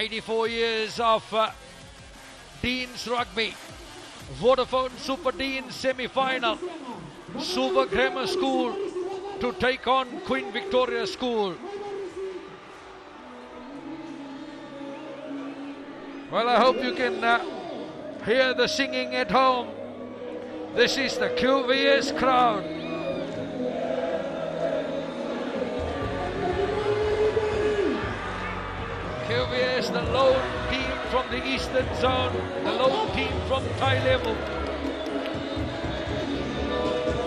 84 years of Dean's Rugby. Vodafone Super Dean's Semi Final. Suva Grammar School to take on Queen Victoria School. Well, I hope you can hear the singing at home. This is the QVS crowd. QVS, the lone team from the Eastern Zone, the lone team from Thai level.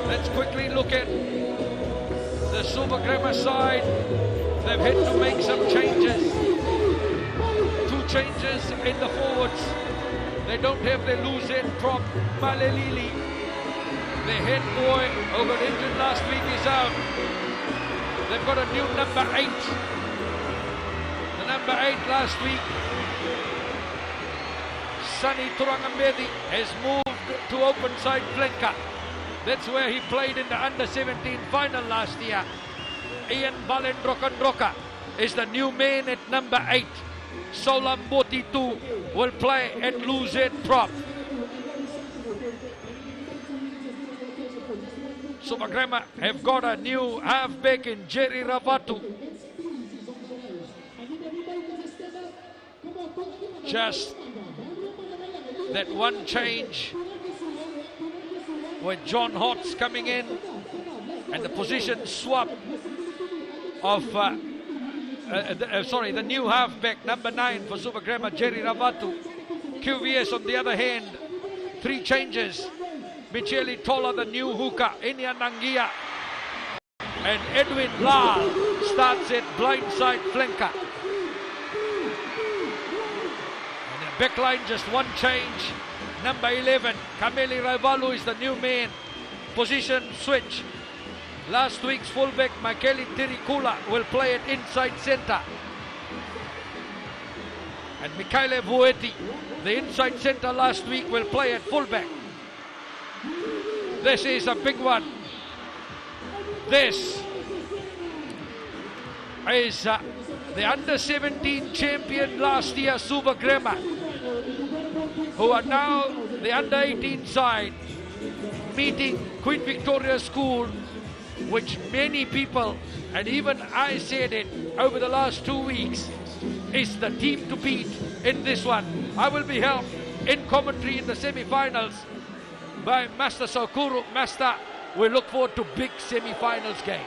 Let's quickly look at the Super Grammar side. They've had to make some changes. 2 changes in the forwards. They don't have their loose end prop, Malelili. Their head boy, who got injured last week, is out. They've got a new number 8. The number 8 last week, Sunny Turangamedi, has moved to open side flanker. That's where he played in the under-17 final last year. Ian Balendrokandroka is the new man at number 8. Solam Botitu will play at loose end prop. Super Grammar have got a new halfback in Jerry Ravatu. Just that one change with John Hotz coming in and the position swap of the new halfback, number 9 for Super Grammar, Jerry Ravatu. QVS on the other hand, 3 changes. Michele Tola, the new hooker, Inya Nangia, and Edwin Lal starts at blindside flanker. And the backline, just one change. Number 11, Kameli Raivalu is the new man. Position switch. Last week's fullback, Michele Tirikula, will play at inside centre. And Mikhaile Vueti, the inside centre last week, will play at fullback. This is a big one. This is the under-17 champion last year, Super Grammar, who are now the under-18 side, meeting Queen Victoria School, which many people, and even I said it over the last 2 weeks, is the team to beat in this one. I will be helped in commentary in the semi-finals by Master Saukuru. Master, we look forward to big semi-finals games.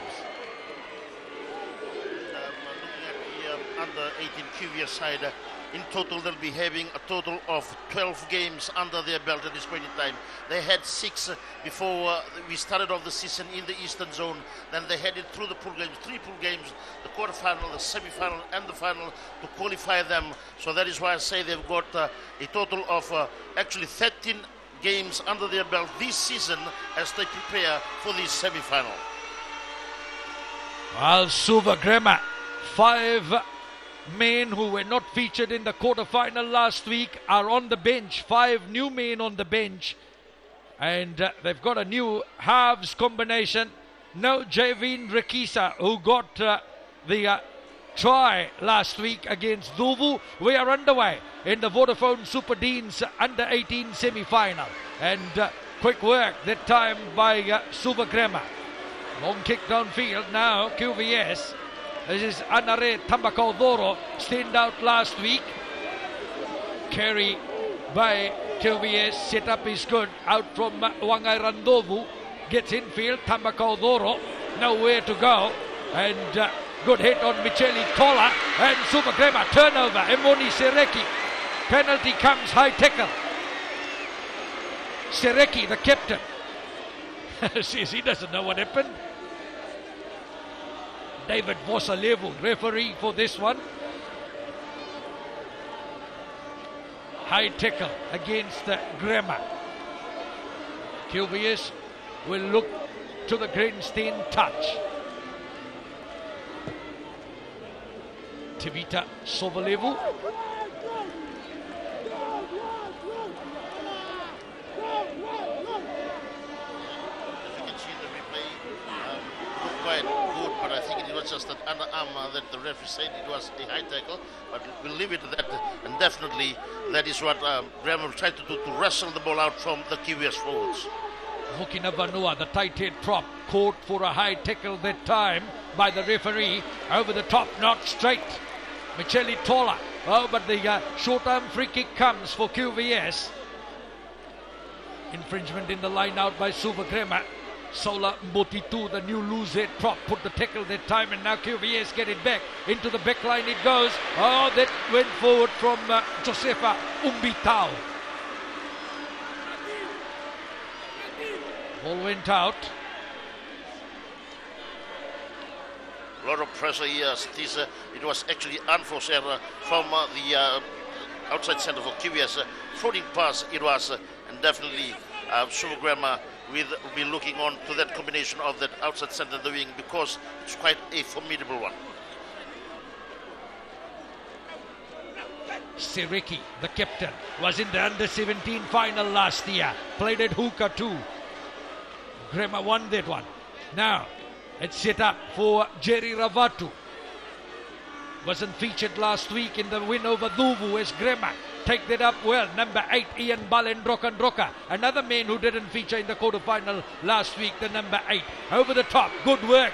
Looking at the under-18 QVS side, in total they'll be having a total of 12 games under their belt at this point in time. They had 6 before we started off the season in the Eastern Zone. Then they headed through the pool games, 3 pool games, the quarterfinal, the semi-final and the final to qualify them. So that is why I say they've got a total of actually 13 games under their belt this season as they prepare for this semi-final. Well, Super Grammar, 5 men who were not featured in the quarterfinal last week are on the bench. 5 new men on the bench, and they've got a new halves combination. No Javin Rekisa, who got the try last week against Duvu. We are underway in the Vodafone Super Deans under-18 semi-final, and quick work that time by Super Grammar. Long kick downfield now, QVS. This is Anare Tambakaudoro, stand out last week. Carry by QVS, set up is good. Out from Wangai Randovu, gets infield, Tambakaudoro, nowhere to go. And good hit on Michele Tola, and Super Grammar turnover, Emoni Sereki. Penalty comes, high tackle. Sereki, the captain, says he doesn't know what happened. David Vosalevu, referee for this one. High tackle against Grammar. QVS will look to the grandstand touch. Tivita Sovalevu. quite good, but I think it was just an underarm that the referee said it was a high tackle. But we'll leave it at that, and definitely that is what Graham will try to do, to wrestle the ball out from the Qvs forwards. Vukina Vanua, the tight head prop, caught for a high tackle that time by the referee. Over the top, not straight. Michele Tola. Oh, but the short arm free kick comes for QVS. Infringement in the line out by Suvagrema. Sola Mbotitu, the new loose head prop, put the tackle that time, and now QVS get it back. Into the back line it goes. Oh, that went forward from Josefa Umbitao. Ball went out. A lot of pressure here. It was actually unforced error from the outside centre for QVS. Floating pass it was, and definitely Suvagrema will be looking on to that combination of that outside centre and the wing, because it's quite a formidable one. Siriki, the captain, was in the under-17 final last year. Played at Hooker too. Grema won that one. Now, it's set up for Jerry Ravatu. Wasn't featured last week in the win over Duvu as Grema take that up well. Number 8, Ian Balendroka. Another man who didn't feature in the quarterfinal last week, the number 8. Over the top, good work.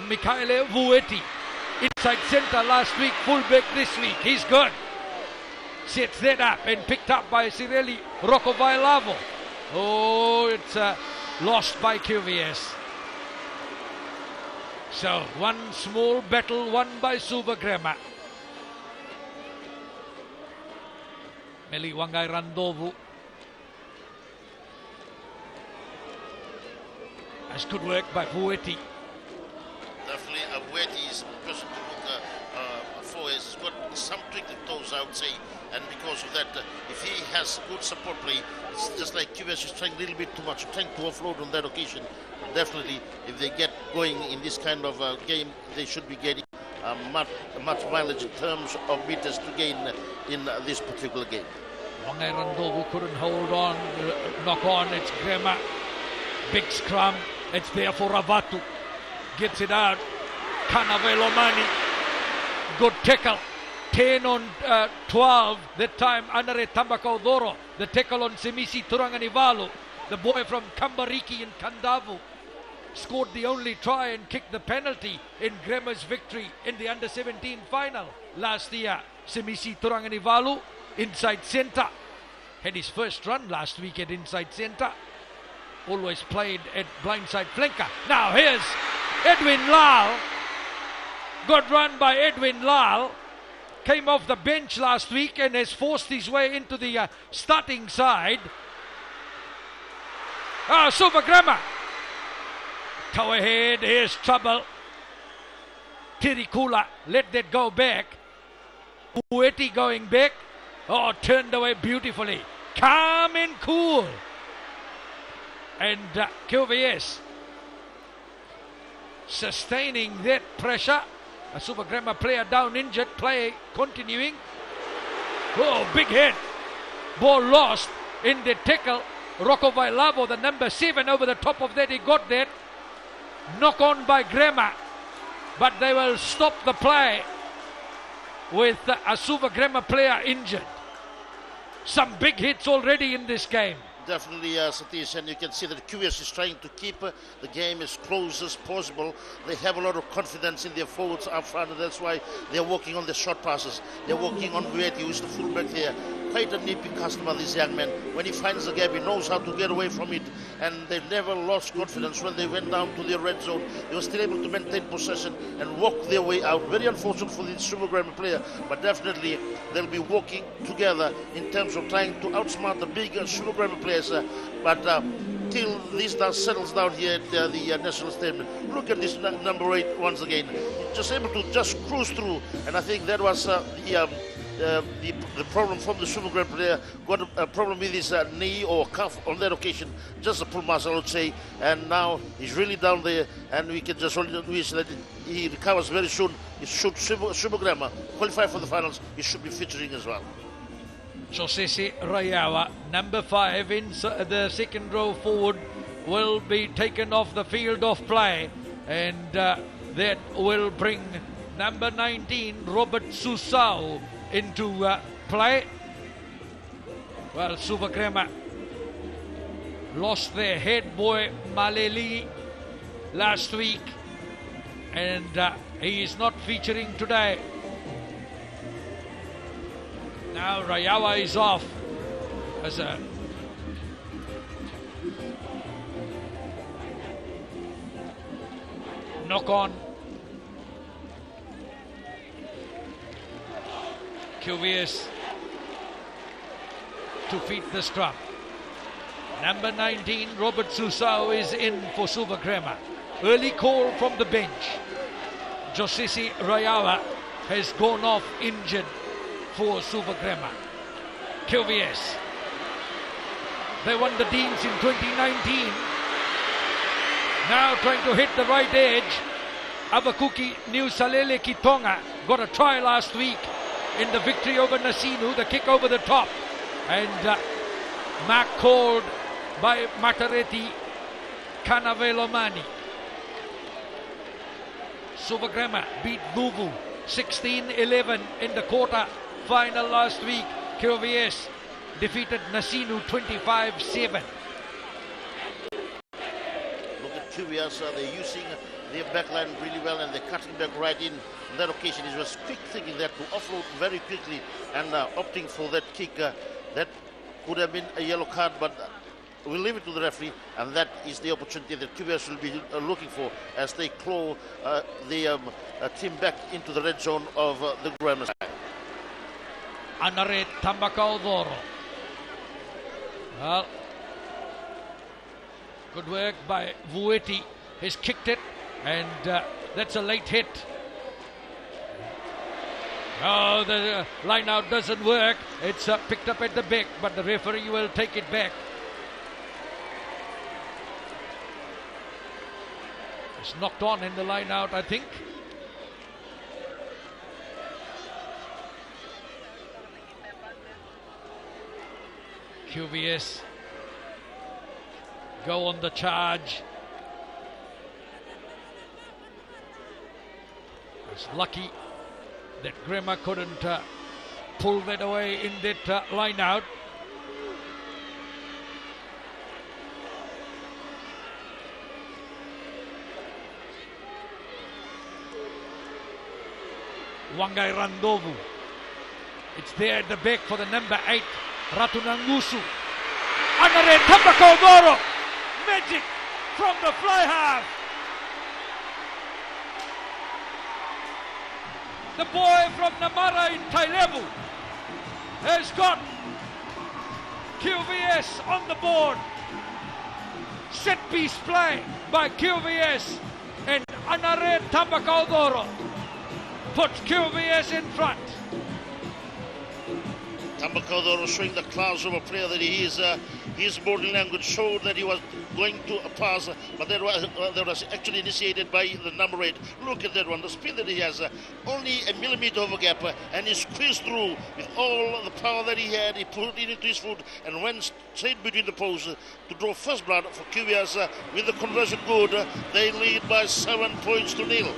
Mikhaile Vueti. Inside centre last week, fullback this week. He's good. Sets that up and picked up by Cirelli Rokovailavo. Oh, it's lost by QVS. So, one small battle won by Suvagrema. Meli Wangai Randovu. That's good work by Vueti. Definitely, Vueti is a person to look for. He's got some twinkling toes, I would say, and because of that, if he has good support play, it's just like QVS is trying a little bit too much, trying to offload on that occasion. Definitely, if they get going in this kind of game, they should be getting much mileage in terms of meters to gain in this particular game. Wangai Randovu couldn't hold on, knock on. It's Grema. Big scrum. It's there for Ravatu. Gets it out. Kanavelomani. Good tackle. 10 on 12. That time, Anare Tambakaudoro. The tackle on Semisi Turanganivalu. The boy from Kambariki in Kandavu. Scored the only try and kicked the penalty in Grema's victory in the under-17 final last year. Semisi Turanganivalu, inside centre. Had his first run last week at inside centre. Always played at blindside flanker. Now here's Edwin Lal. Good run by Edwin Lal. Came off the bench last week and has forced his way into the starting side. Suvagrema. Toe ahead, here's trouble. Tirikula let that go back. Ueti going back. Oh, turned away beautifully. Calm and cool. And QVS sustaining that pressure. A Suvagrema player down injured. Play continuing. Oh, big hit. Ball lost in the tackle. Rocco Vailavo, the number 7, over the top of that. He got that. Knock on by Grema. But they will stop the play with a Suvagrema player injured. Some big hits already in this game. Definitely, Satish, and you can see that QVS is trying to keep the game as close as possible. They have a lot of confidence in their forwards up front, and that's why they're working on the short passes. They're working on Vueti, who's the fullback there. Quite a nippy customer, this young man. When he finds the gap, he knows how to get away from it, and they've never lost confidence. When they went down to the red zone, they were still able to maintain possession and walk their way out. Very unfortunate for the Suvagrema player, but definitely they'll be working together in terms of trying to outsmart the big Suvagrema players. But till this settles down here at the National Stadium, look at this number 8 once again. Just able to just cruise through, and I think that was the problem from the Suvagrema player. Got a problem with his knee or calf on that occasion, just a pull muscle, I would say, and now he's really down there, and we can just only wish that he recovers very soon. He should Suvagrema qualify for the finals. He should be featuring as well. Josese Rayawa, number 5 in the second row forward, will be taken off the field of play. and that will bring number 19 Robert Susau into play. Well, Suvakrema lost their head boy Maleli last week, and he is not featuring today. Now Rayawa is off as a knock on. Qvs to feed the scrum. Number 19 Robert Susau is in for Suvakrema. Early call from the bench. Josisi Rayawa has gone off injured for Suvakrema. Qvs, they won the Deans in 2019. Now trying to hit the right edge. Abakuki New Salele Kitonga got a try last week in the victory over Nasinu, the kick over the top. And mark called by Matareti Canavelomani. Suvakrema beat Vuvu 16-11 in the quarter final last week. Qvs defeated Nasinu 25-7. Look at Qvs, they're using their backline really well and they're cutting back right in. On that occasion, he was quick thinking that to offload very quickly and opting for that kick. That could have been a yellow card, but we'll leave it to the referee, and that is the opportunity that Qvs will be looking for as they claw the team back into the red zone of the Grammar side. Anare Tambakaudoro. Well, good work by Vueti. He's kicked it, and that's a late hit. Oh, the line out doesn't work. It's picked up at the back, but the referee will take it back. It's knocked on in the line out, I think. Qvs go on the charge. It's lucky that Grima couldn't pull that away in that line out. Wangai Randovu. It's there at the back for the number 8, Ratunangusu. Anare Tambakaudoro. Magic from the fly half. The boy from Namara in Tailevu has got Qvs on the board. Set piece play by Qvs, and Anare Tambakaudoro puts Qvs in front. Tambakaudoro showing the class of a player that he is. His body language showed that he was going to pass, but that was actually initiated by the number 8. Look at that one, the speed that he has, only a millimeter of a gap, and he squeezed through with all the power that he had. He put it into his foot and went straight between the posts to draw first blood for Qvs. With the conversion good, they lead by 7 points to 0.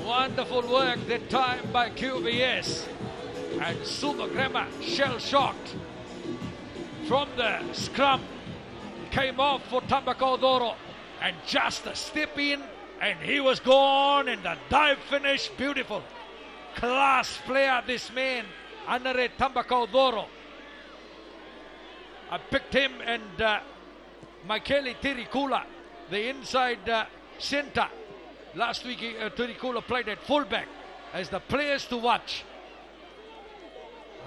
Wonderful work that time by Qvs, and Suvakrema shell-shocked from the scrum, came off for Tambakaudoro, and just a step in and he was gone, and the dive finish, beautiful. Class player, this man, Anare Tambakaudoro. I picked him and Michele Tirikula, the inside centre. Last week Tirikula played at fullback as the players to watch.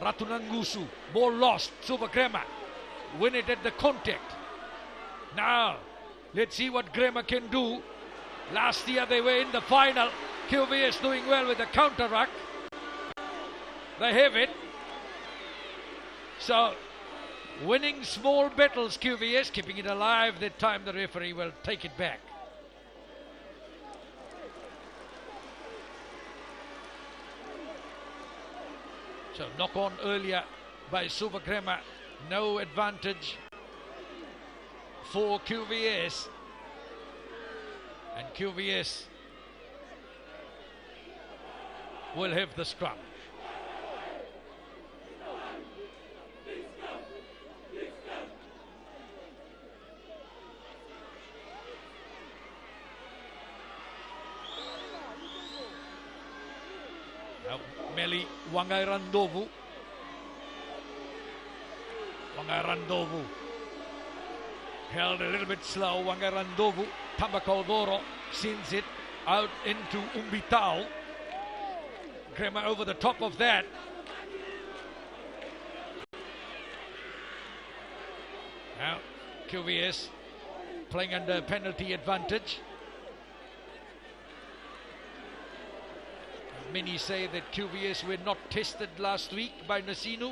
Ratunangusu, ball lost, Suvakrema win it at the contact. Now, let's see what Grema can do. Last year they were in the final. Qvs doing well with the counter-ruck. They have it. So, winning small battles, Qvs, keeping it alive. That time the referee will take it back. So knock on earlier by Suvakrema, no advantage for QVS. And QVS will have the scrum. Now, Meli Wangairandovu. Wangairandovu held a little bit slow. Wangairandovu. Tambakaudoro sends it out into Umbitao. Grema over the top of that. Now, QVS playing under penalty advantage. Many say that QVS were not tested last week by Nasinu.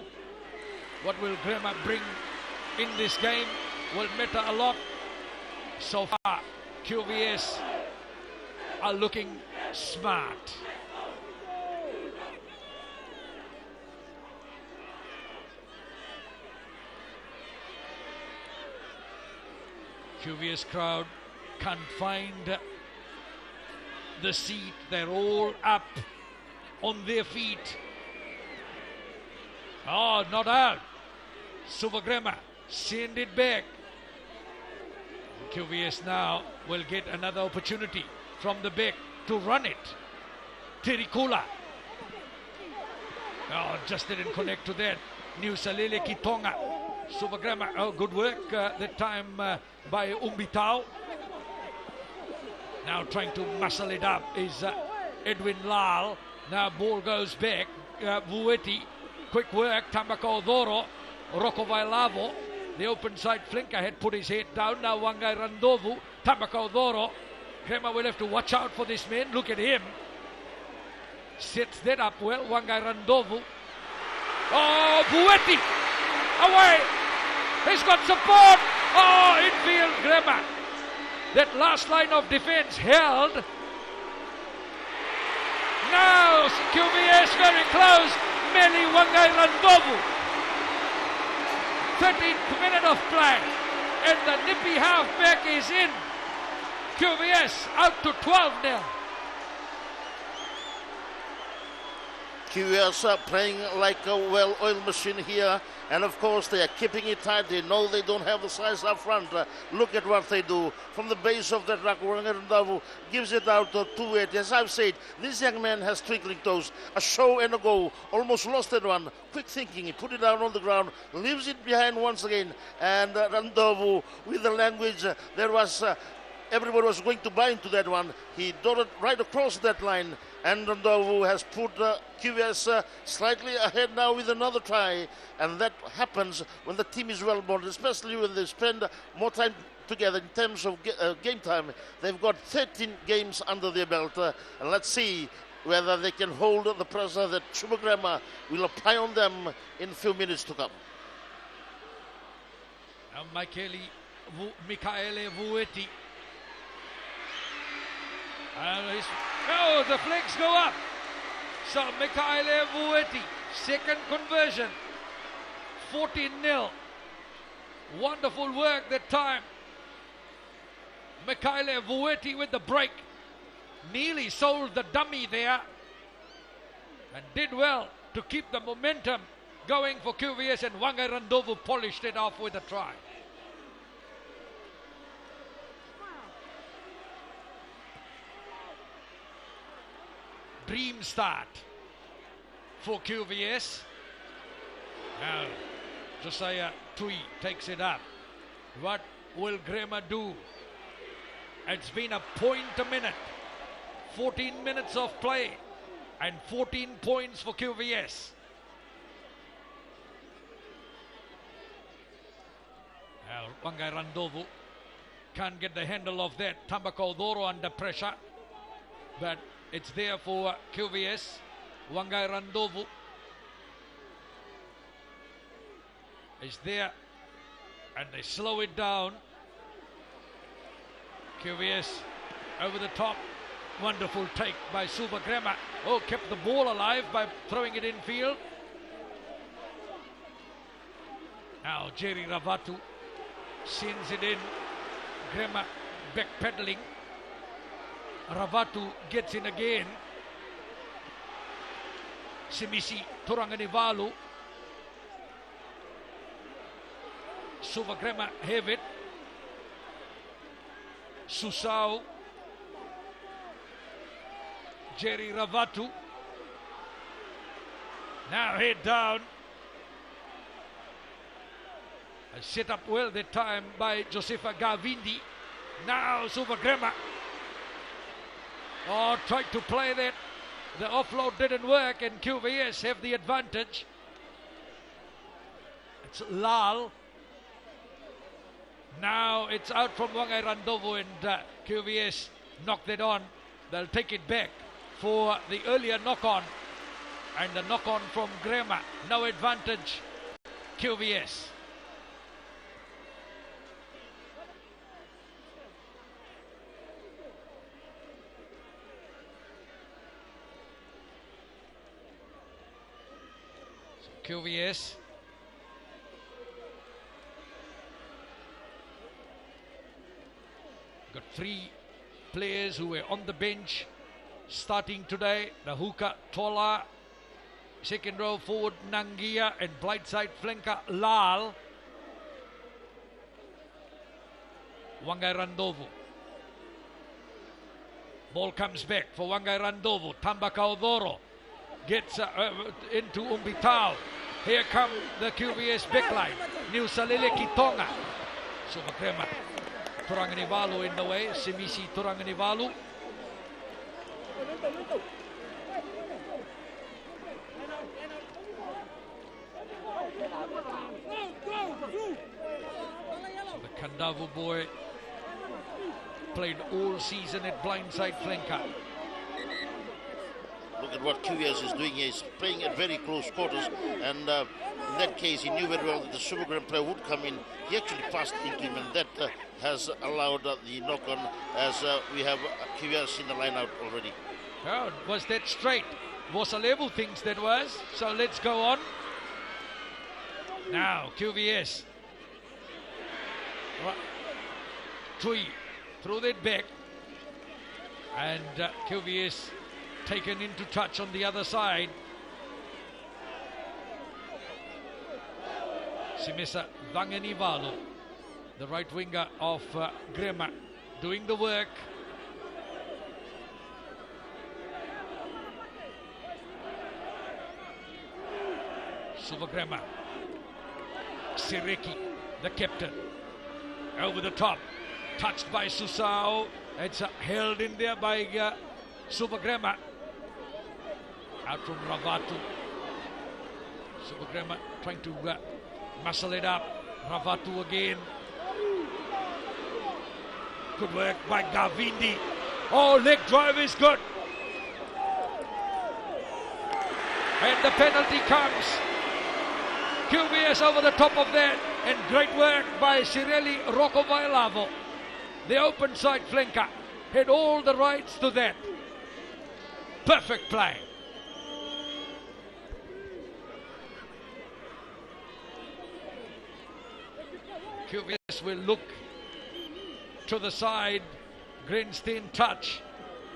What will Grema bring in this game will matter a lot. So far, QVS are looking smart. QVS crowd can't find the seat. They're all up on their feet. Oh, not out. Suvagrema send it back. QVS now will get another opportunity from the back to run it. Tirikula. Oh, just didn't connect to that. New Salele Kitonga. Suvagrema. Oh, good work that time by Umbitao. Now trying to muscle it up is Edwin Lal. Now ball goes back. Vueti. Quick work. Tambako Doro. Rocco Vailavo. The open side flinker had put his head down. Now Wangai Randovu. Tambako Doro. Grema will have to watch out for this man. Look at him. Sets that up well. Wangai Randovu. Oh, Vueti. Away. He's got support. Oh, infield Grema. That last line of defense held. Now QVS very close. Meli Wangai Randovu. 13th minute of play. And the nippy halfback is in. QVS out to 12 now. QVS are playing like a well-oiled machine here, and of course they are keeping it tight. They know they don't have the size up front. Look at what they do from the base of that rack. Wangarandavu gives it out to 2-8. As I've said, this young man has twinkling toes. A show and a go. Almost lost that one. Quick thinking. He put it down on the ground, leaves it behind once again, and Randavu with the language. There was. Everybody was going to buy into that one. He dotted right across that line, and Randavu has put QVS slightly ahead now with another try, and that happens when the team is well bonded, especially when they spend more time together in terms of game time. They've got 13 games under their belt, and let's see whether they can hold the pressure that Chumagrama will apply on them in a few minutes to come. Now Michele Vueti. Oh, the flags go up. So Michele Vueti, second conversion. 14-0. Wonderful work that time. Michele Vueti with the break. Nearly sold the dummy there. And did well to keep the momentum going for QVS, and Wangai Randovu polished it off with a try. Dream start for QVS. Now Josiah Tui takes it up. What will Grema do? It's been a point a minute. 14 minutes of play and 14 points for QVS. Now Wangai Randovu can't get the handle of that. Tambako Doro under pressure, but it's there for QVS. Wangai Randovu is there, and they slow it down. QVS over the top. Wonderful take by Suvagrema. Oh, kept the ball alive by throwing it infield. Now Jerry Ravatu sends it in Grema backpedaling. Ravatu gets in again. Simisi Turanganivalu. Suva Grema have it. Susau. Jerry Ravatu. Now head down. Set up well that time by Josefa Gavindi. Now Suva Grema. Oh, tried to play that. The offload didn't work and QVS have the advantage. It's Lal. Now it's out from Wangai Randovo and QVS knocked it on. They'll take it back for the earlier knock-on. And the knock-on from Grema. No advantage. QVS. QVS got 3 players who were on the bench starting today. The hooker Tola, second row forward Nangia, and blind side flanker Lal. Wangai Randovo. Ball comes back for Wangai Randovo. Tamba Kaudoro gets into Umbital. Here come the QVS backline. New Salele Kitonga. Suva Grema. Turanganivalu in the way. Simisi Turanganivalu. So the Kandavu boy played all season at blindside flanker. Look at what QVS is doing here. He's playing at very close quarters, and in that case, he knew very well that the Supergram player would come in. He actually passed into him, and that has allowed the knock-on as we have QVS in the line-out already. Oh, was that straight? Vosalevu thinks that was, so let's go on. Now, QVS. Tui threw that back, and QVS taken into touch on the other side. Simisa Vanganivalu, the right winger of Grema, doing the work. Suva Grema. Sireki, the captain, over the top, touched by Susao. It's held in there by Suva Grema. Out from Ravatu. Suva Grema trying to muscle it up. Ravatu again. Good work by Gavindi. Oh, leg drive is good. And the penalty comes. QVS over the top of that. And great work by Cirelli Roccovailavo. The open side flanker had all the rights to that. Perfect play. QVS will look to the side. Greenstein touch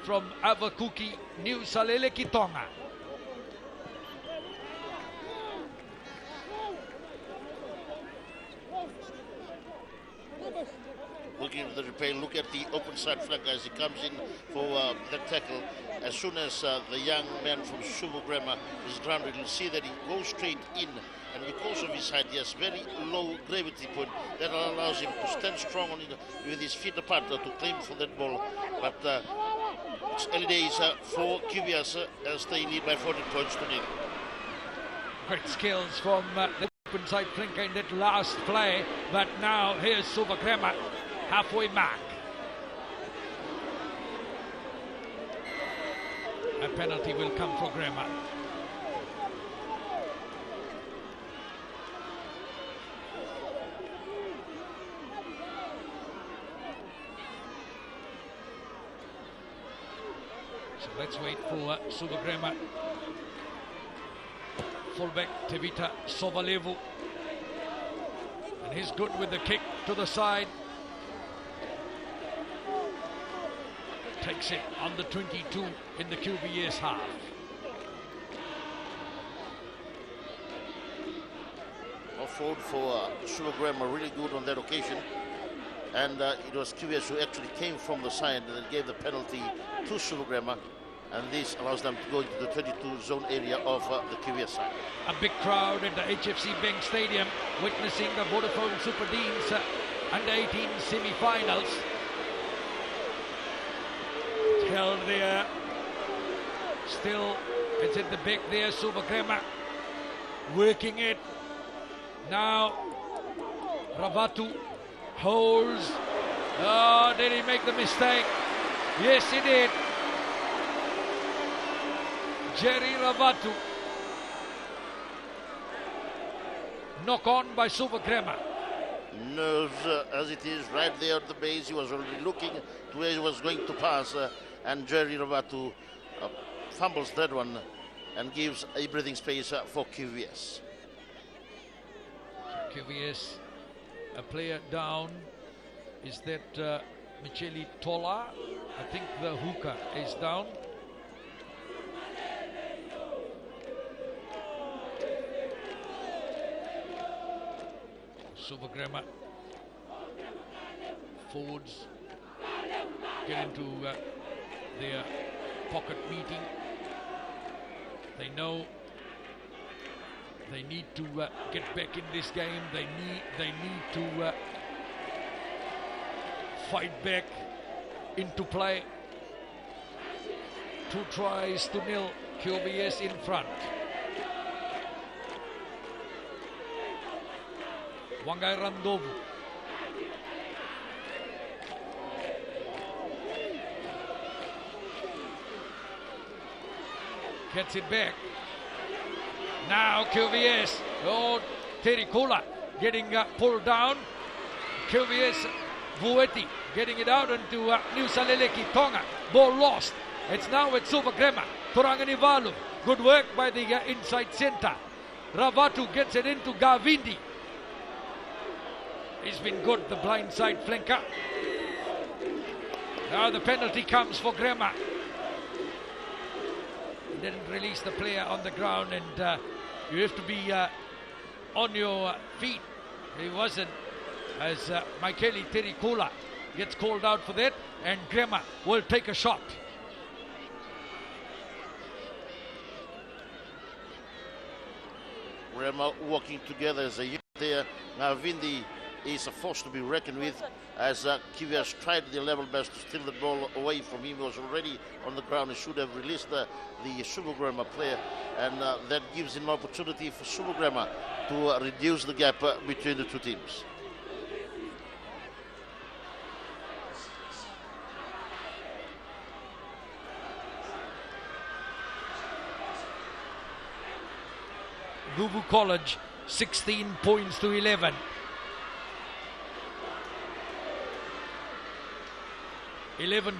from Avakuki, New Salele Kitonga. Looking at the replay, look at the open side flanker as he comes in for the tackle. As soon as the young man from Subugrema is grounded, you'll see that he goes straight in. And because of his height, he has very low gravity point. That allows him to stand strong on it with his feet apart to claim for that ball. But it's early days for QVS as they lead by 14 points to nil. Great skills from the open side flanker in that last play. But now here's Subugrema, halfway mark. A penalty will come for Grema. So let's wait for Subugrema. Fullback Tevita Sovalevu. And he's good with the kick to the side. takes it on the 22 in the QVS half. Off-road for Sugar really good on that occasion. And it was QVS who actually came from the side and gave the penalty to Sugar, and this allows them to go into the 22 zone area of the QVS side. A big crowd at the HFC Bank Stadium witnessing the Vodafone Super Deans under 18 semi-finals. It's held there. Still, it's at the back there. Super working it. Now, Ravatu holds. Oh, did he make the mistake? Yes, he did. Jerry Ravatu. Knock on by Super Crema. Nerves as it is right there at the base. He was already looking to where he was going to pass, and Jerry Ravatu fumbles that one and gives a breathing space for QVS. QVS, a player down. Is that Micheli Tola? I think the hooker is down. Super Grammar forwards get into their pocket meeting. They know they need to get back in this game. They need to fight back into play. 2-0, QVS in front. Wangai Randovu. Gets it back. Now QVS. Oh, Terry Kula getting pulled down. QVS Vueti getting it out into New Saleleki Tonga. Ball lost. It's now with Super Grema. Turangani. Good work by the inside centre. Ravatu gets it into Gavindi. He's been good, the blind side flanker. Now the penalty comes for Grema. Didn't release the player on the ground, and you have to be on your feet. He wasn't, as Michele Terikula gets called out for that, and Grema will take a shot. Grema working together as a unit there. Now Vindi is a force to be reckoned with, as QVS tried their level best to steal the ball away from him. He was already on the ground and should have released the Subograma player, and that gives him an opportunity for Subograma to reduce the gap between the two teams. Vuvu College 16 points to 11.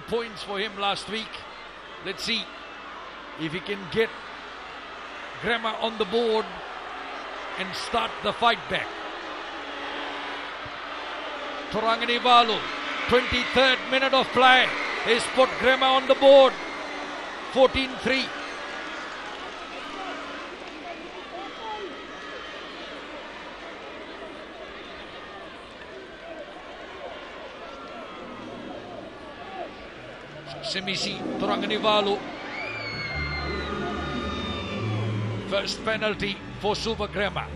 Points for him last week. Let's see if he can get Grema on the board and start the fight back. Toranganivalu, 23rd minute of play. He's put Grema on the board. 14-3. Semisi Toranganivalu. First penalty for Super Grema.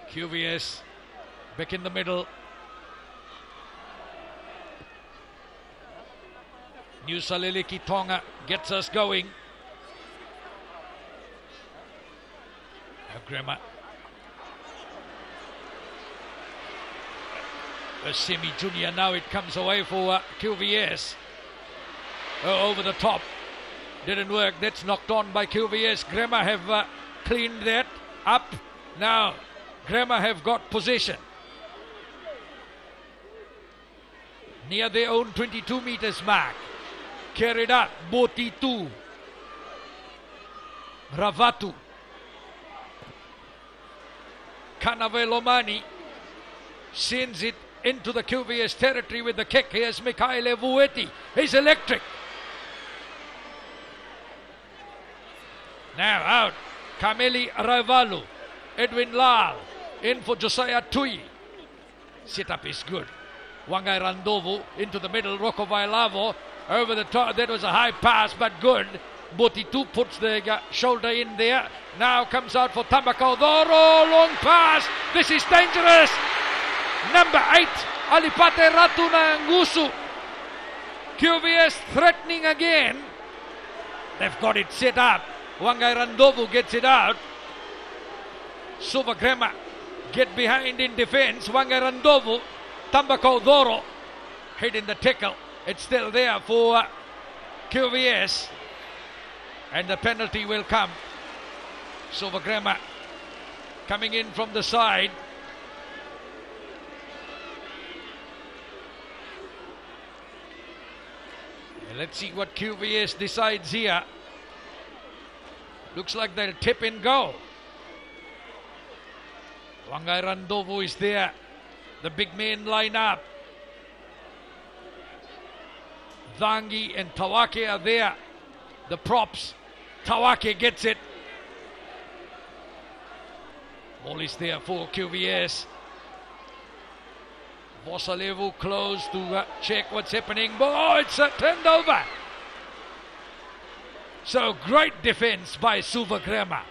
QVS back in the middle. New Saleleki Tonga gets us going. Grema. A semi-junior, now it comes away for QVS. Oh, over the top. Didn't work. That's knocked on by QVS. Grema have cleaned that up. Now, Grema have got possession. Near their own 22 meters mark. Carried up. Botitu. Ravatu. Kanavelomani sends it into the QVS territory with the kick. Here's Mikhail Vueti. He's electric. Now out. Kameli Raivalu. Edwin Lal. In for Josiah Tui. Setup is good. Wangai Randovu into the middle. Rocco Vailavo over the top. That was a high pass, but good. Botitu puts the shoulder in there. Now comes out for Tambakaudoro. Long pass. This is dangerous. Number 8, Alipate Ratuna Ngusu. QVS threatening again. They've got it set up. Wangai Randovu gets it out. Suvagrema get behind in defense. Wangai Randovu. Tambakaudoro hitting the tackle. It's still there for QVS. And the penalty will come. Suvagrema coming in from the side. Let's see what QVS decides here. Looks like they'll tip and go. Wangai Randovu is there. The big men line up. Dhangi and Tawake are there. The props. Tawake gets it. Ball is there for QVS. Vosalevu close to check what's happening. Oh, it's turned over. So great defense by Suvagrema.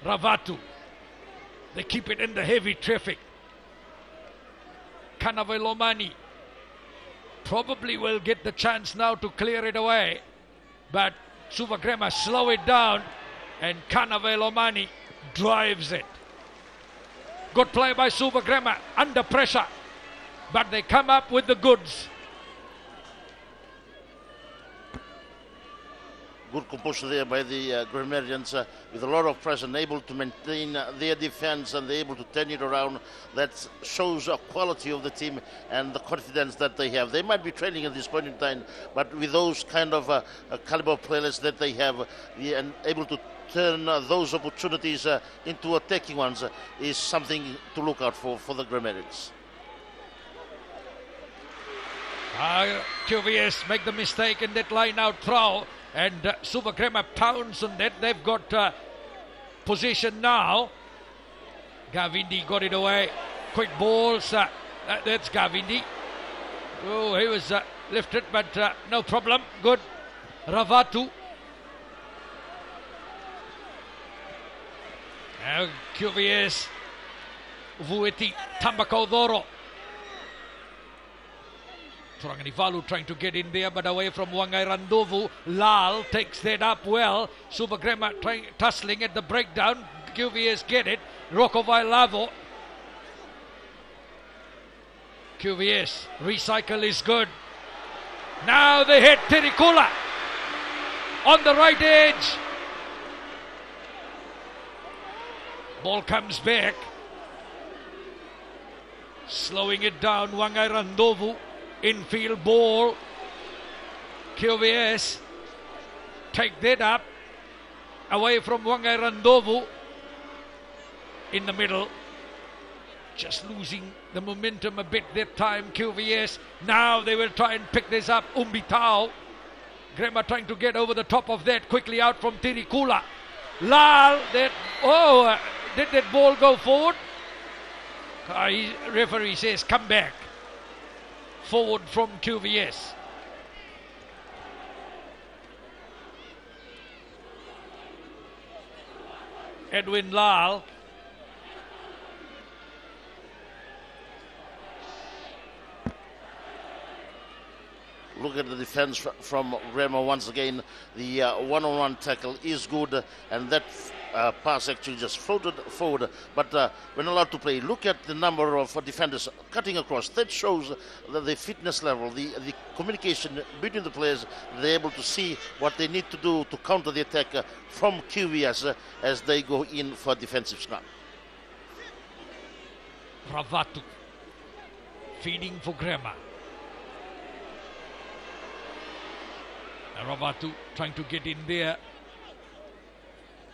Ravatu. They keep it in the heavy traffic. Kanavelomani probably will get the chance now to clear it away. But Suvagrema slow it down and Kanavelomani drives it. Good play by Suvagrema under pressure. But they come up with the goods. Good composure there by the Grammarians with a lot of pressure and able to maintain their defense, and they're able to turn it around. That shows a quality of the team and the confidence that they have. They might be training at this point in time, but with those kind of caliber players that they have, and able to turn those opportunities into attacking ones is something to look out for the Grammarians. QVS make the mistake in that line out throw, and Suvagrema pounds on that. They've got possession now. Gavindi got it away. Quick balls. That's Gavindi. Oh, he was lifted, but no problem. Good. Ravatu. Now QVS. Vueti. Tambakaudoro. Turanganivalu trying to get in there, but away from Wangai Randovu. Lal takes that up well. Suvagrema tussling at the breakdown. QVS get it. Rocco Vailavo. QVS. Recycle is good. Now they hit Tirikula on the right edge. Ball comes back. Slowing it down. Wangai Randovu. Infield ball. QVS take that up away from Wangai Randovu in the middle. Just losing the momentum a bit that time, QVS. Now they will try and pick this up. Umbitao. Grema trying to get over the top of that. Quickly out from Tirikula. Lal. Did that ball go forward? Referee says come back. Forward from QVS. Edwin Lal. Look at the defense from Rema once again. The one-on-one tackle is good, and that pass actually just floated forward, but when allowed to play, look at the number of defenders cutting across. That shows the fitness level, the communication between the players. They're able to see what they need to do to counter the attack from QVS as they go in for defensive scrum. Ravatu feeding for Grema. Ravatu trying to get in there.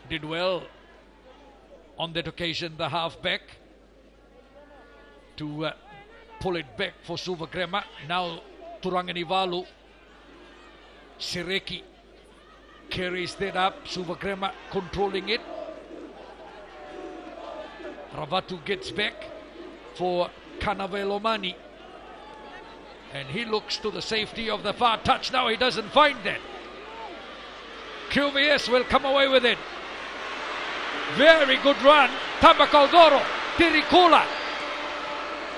Did well on that occasion, the halfback, to pull it back for Suvagrema. Now Turanganivalu. Sireki carries that up. Suvagrema controlling it. Ravatu gets back for Kanavelomani. And he looks to the safety of the far touch. Now he doesn't find that. Qvs will come away with it. Very good run. Tambakaudoro. Tirikula.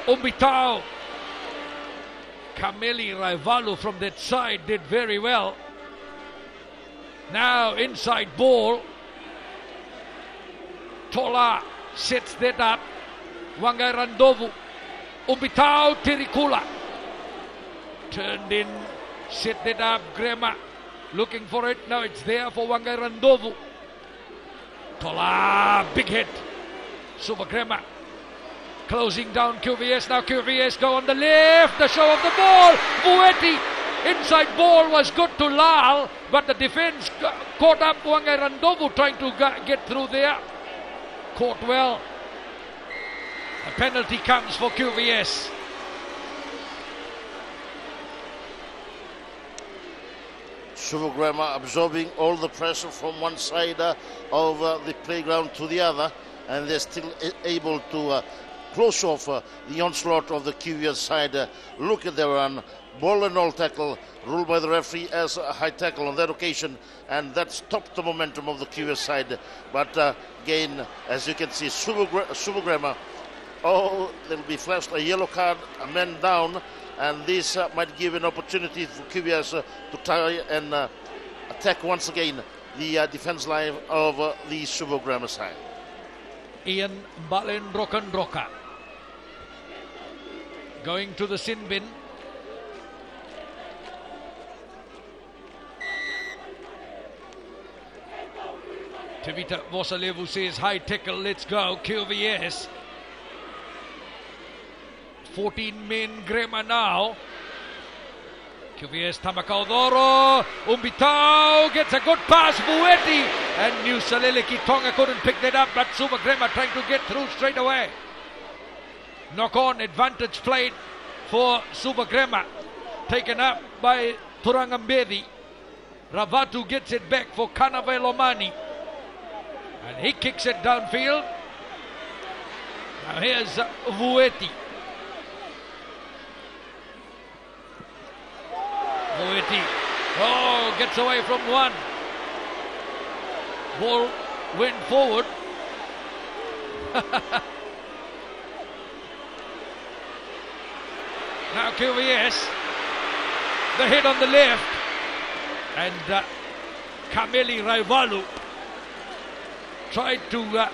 Umbitao. Kameli Raivalu from that side did very well. Now inside ball. Tola sets that up. Wangai Randovu. Umbitao Tirikula. Turned in. Set that up. Grema looking for it. Now it's there for Wangai Randovu. Tola. Big hit. Suvagrema closing down Qvs. Now Qvs go on the left. The show of the ball. Vueti. Inside ball was good to Lal, but the defense caught up Wangai Randovu trying to get through there. Caught well. A penalty comes for Qvs. Suvagrema absorbing all the pressure from one side of the playground to the other, and they're still able to close off the onslaught of the Qvs side. Look at their run. Ball and all tackle, ruled by the referee as a high tackle on that occasion, and that stopped the momentum of the Qvs side. But again, as you can see, Suvagrema, oh, there'll be flashed a yellow card, a man down, and this might give an opportunity for Qvs to try and attack once again the defense line of the Suvagrema side. Ian Balen Rokanroka going to the sin bin. Tevita Vosalevu says high tackle, let's go Qvs. 14 men Grema now. Qvs Tambakaudoro. Umbitao gets a good pass. Vueti and New Saleleki Tonga couldn't pick that up, but Suvagrema trying to get through straight away. Knock on advantage played for Suvagrema. Taken up by Turangambedi. Ravatu gets it back for Kanavelomani. And he kicks it downfield. Now here's Vueti. Vueti. Oh, gets away from one. Ball went forward. Now Qvs. The hit on the left. And Kameli Raivalu tried to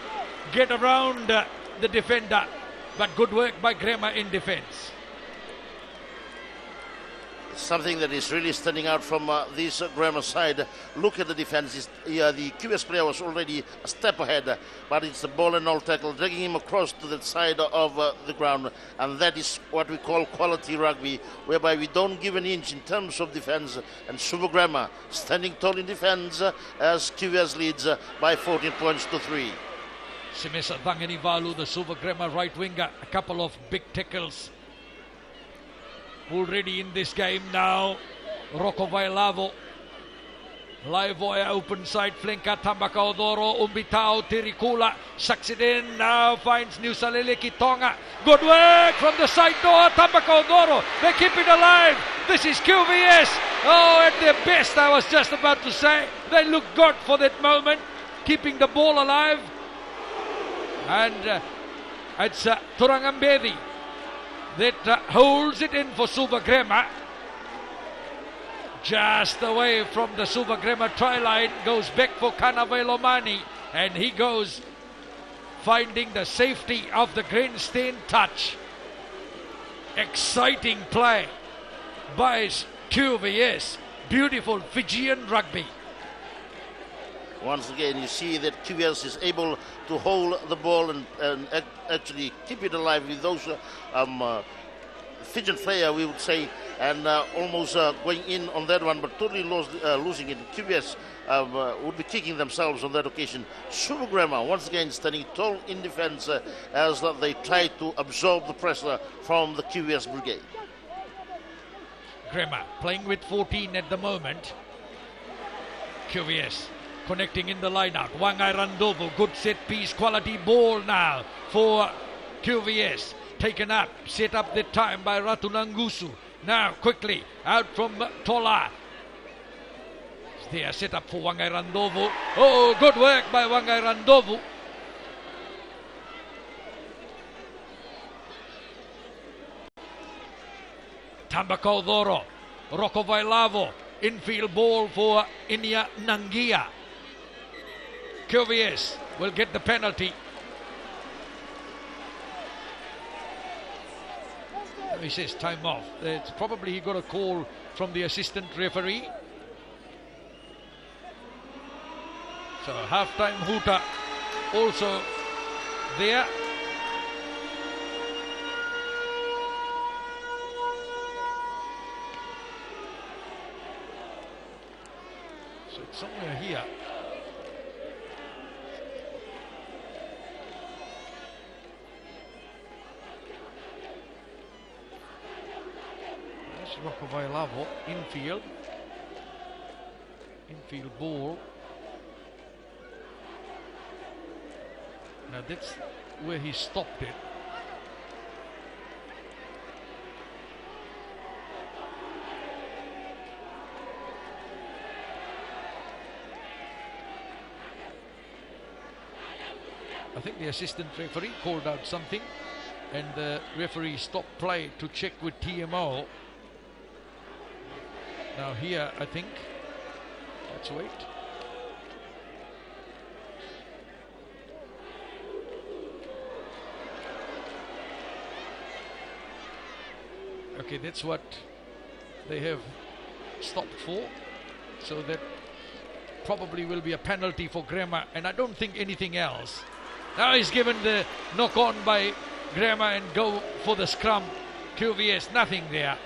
get around the defender, but good work by Grema in defense. Something that is really standing out from this Grema side. Look at the defense. The Qvs player was already a step ahead, but it's the ball and all tackle, dragging him across to the side of the ground, and that is what we call quality rugby, whereby we don't give an inch in terms of defense, and Suvagrema standing tall in defense as Qvs leads by 14 points to 3. Simesa Danganivalu, the Suvagrema right winger, a couple of big tackles already in this game now. Rocco Vailavo. Laivoya open side flanker. Tambakaudoro. Umbitao. Tirikula sucks it in. Now finds New Saleleki Tonga. Good work from the side door. Tambakaudoro. They keep it alive. This is Qvs. Oh, at their best, I was just about to say. They look good for that moment. Keeping the ball alive. And it's Turangambedi that holds it in for Suvagrema. Just away from the Suvagrema try line, goes back for Kanavelomani, and he goes finding the safety of the grandstand touch. Exciting play by Qvs. Beautiful Fijian rugby. Once again, you see that Qvs is able to hold the ball and actually keep it alive with those Fijian player, we would say, and almost going in on that one, but totally losing it. QVS would be kicking themselves on that occasion. Subagramma once again standing tall in defense as they try to absorb the pressure from the QVS brigade. Grema playing with 14 at the moment. QVS connecting in the line-out. Wangai Randovo, good set piece, quality ball now for QVS. Taken up, set up that time by Ratunangusu. Now quickly out from Tola. They are set up for Wangai Randovo. Oh, good work by Wangai Randovo. Tambacaudoro, Rocco Vailavo, infield ball for Inia Nangia. QVS will get the penalty. He says time off. It's probably he got a call from the assistant referee. So half-time hooter also there. So it's somewhere here. That's Rocco Vailavo, infield ball. Now that's where he stopped it. I think the assistant referee called out something and the referee stopped play to check with TMO. Now here I think, let's wait. Okay, that's what they have stopped for. So that probably will be a penalty for Grema, and I don't think anything else. Now he's given the knock on by Grema and go for the scrum. QVS, nothing there.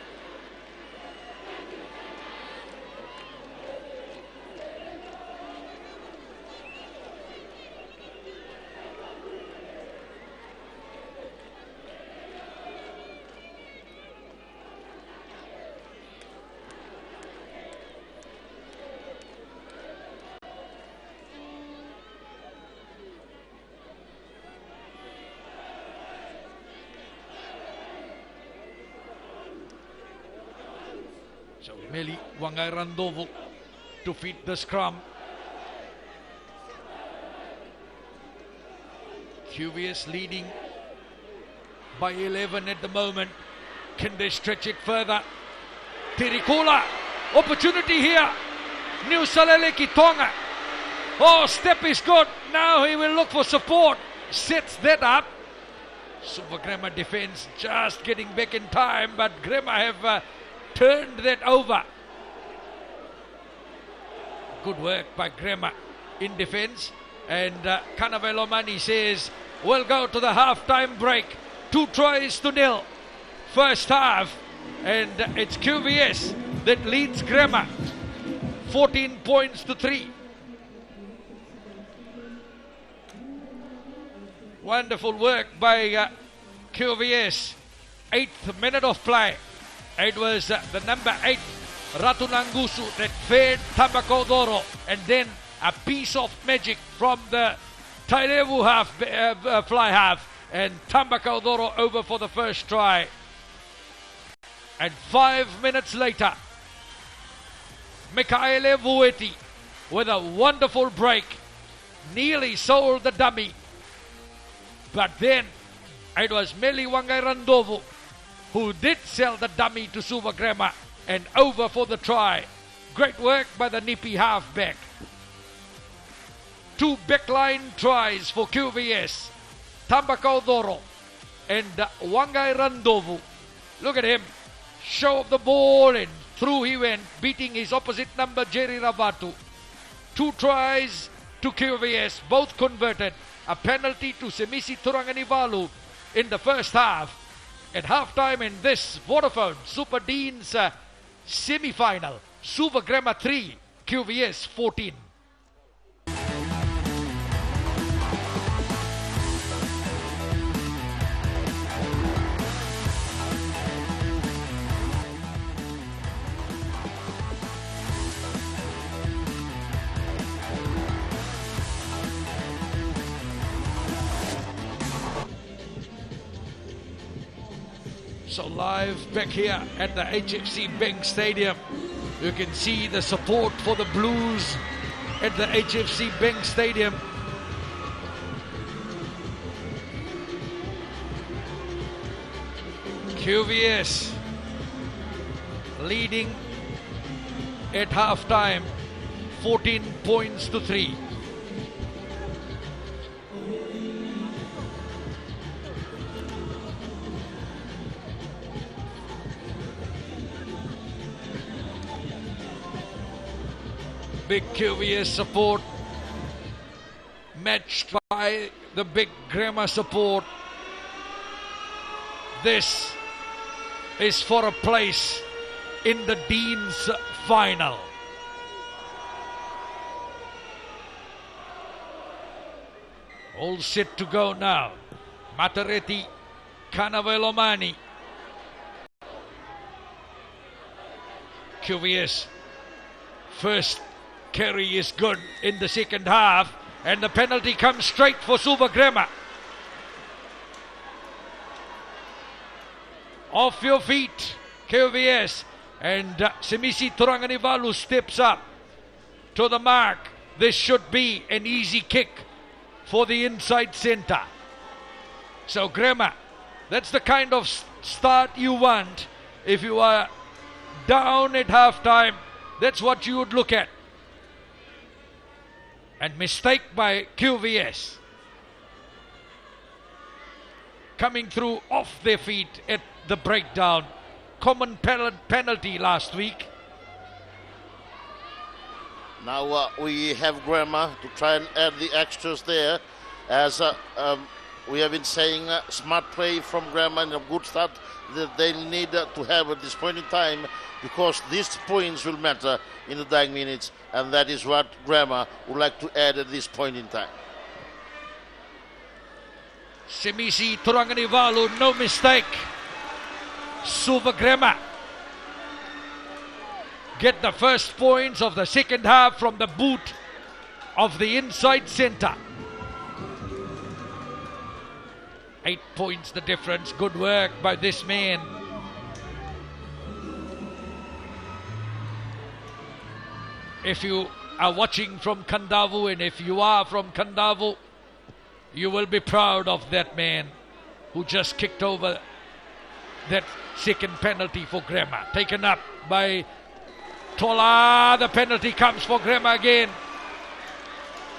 So Meli Wangai Randovo to feed the scrum. QVS leading by 11 at the moment. Can they stretch it further? Tirikola, opportunity here. New Salele Kitonga. Oh, step is good. Now he will look for support. Sets that up. Super Grema defense just getting back in time, but Grema have turned that over. Good work by Grema in defense. And Kanavelomani says, we'll go to the half-time break. 2-0 first half. And it's QVS that leads Grema 14 points to 3. Wonderful work by QVS. 8th minute of play. It was the number 8, Ratunangusu, that fed Tambacaudoro, and then a piece of magic from the Tairevu fly half, and Tambacaudoro over for the first try. And 5 minutes later, Mikaele Vueti with a wonderful break, nearly sold the dummy. But then it was Meli Wangai Randovo who did sell the dummy to Suva Grema and over for the try. Great work by the Nipi halfback. 2 backline tries for QVS. Tambacaudoro and Wangai Randovo. Look at him. Show of the ball and through he went, beating his opposite number, Jerry Ravatu. 2 tries to QVS, both converted. A penalty to Semisi Turanganivalu in the first half. at halftime in this Vodafone Super Dean's Semi Final. Suva Grammar 3, QVS 14. So live back here at the HFC Bank Stadium, you can see the support for the Blues at the HFC Bank Stadium. QVS leading at halftime, 14 points to 3. Big QVS support matched by the big Grammar support. This is for a place in the Dean's final. All set to go now. Mataretti, Canavelomani. QVS first carry is good in the second half, and the penalty comes straight for Suva Grammar. Off your feet, QVS, and Semisi Turanganivalu steps up to the mark. This should be an easy kick for the inside centre. So Grammar, that's the kind of start you want. If you are down at halftime, that's what you would look at. And mistake by QVS. Coming through off their feet at the breakdown. Common penalty last week. Now we have Grammar to try and add the extras there. As we have been saying, smart play from Grammar and a good start that they need to have at this point in time, because these points will matter in the dying minutes, and that is what Grammar would like to add at this point in time. Semisi Turanganivalu, no mistake. Suva Grammar get the first points of the second half from the boot of the inside centre. 8 points the difference. Good work by this man. If you are watching from Kandavu, and if you are from Kandavu, you will be proud of that man who just kicked over that second penalty for Grammar. Taken up by Tola. The penalty comes for Grammar again.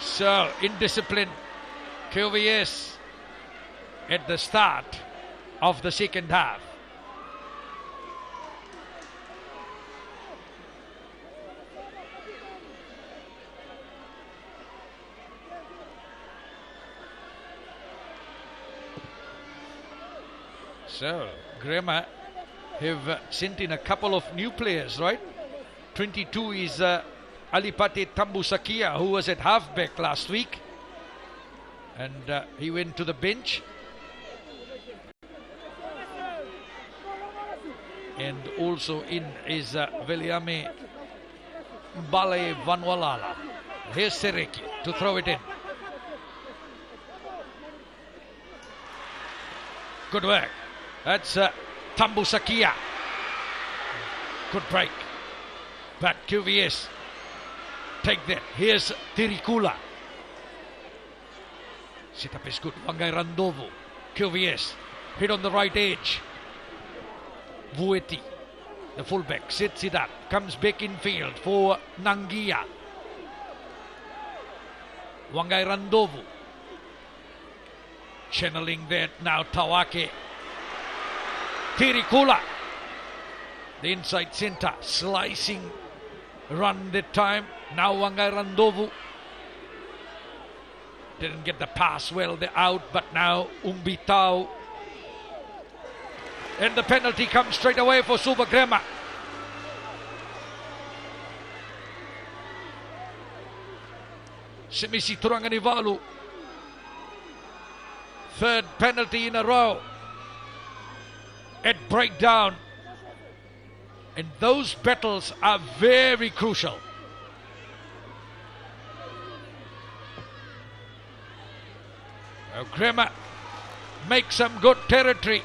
So, indiscipline. QVS at the start of the second half. So, Grammar have sent in a couple of new players, right? 22 is Alipate Tambusakia, who was at halfback last week. And he went to the bench. And also in is Veliame Bale Vanwalala. Here's Sereki to throw it in. Good work. That's Tambusakia. Good break. But QVS take that. Here's Tirikula. Sit up is good. Wangai Randovo. QVS hit on the right edge. Vueti, the fullback, sets it up. Comes back in field for Nangia. Wangai Randovo. Channeling that now Tawake. Tirikula. The inside centre. Slicing run that time. Now Wangai Randovu. Didn't get the pass well, they're out, but now Umbitao And the penalty comes straight away for Super Grema. Semisi Turanganivalu. Third penalty in a row. At breakdown. And those battles are very crucial. Well, Grema makes some good territory.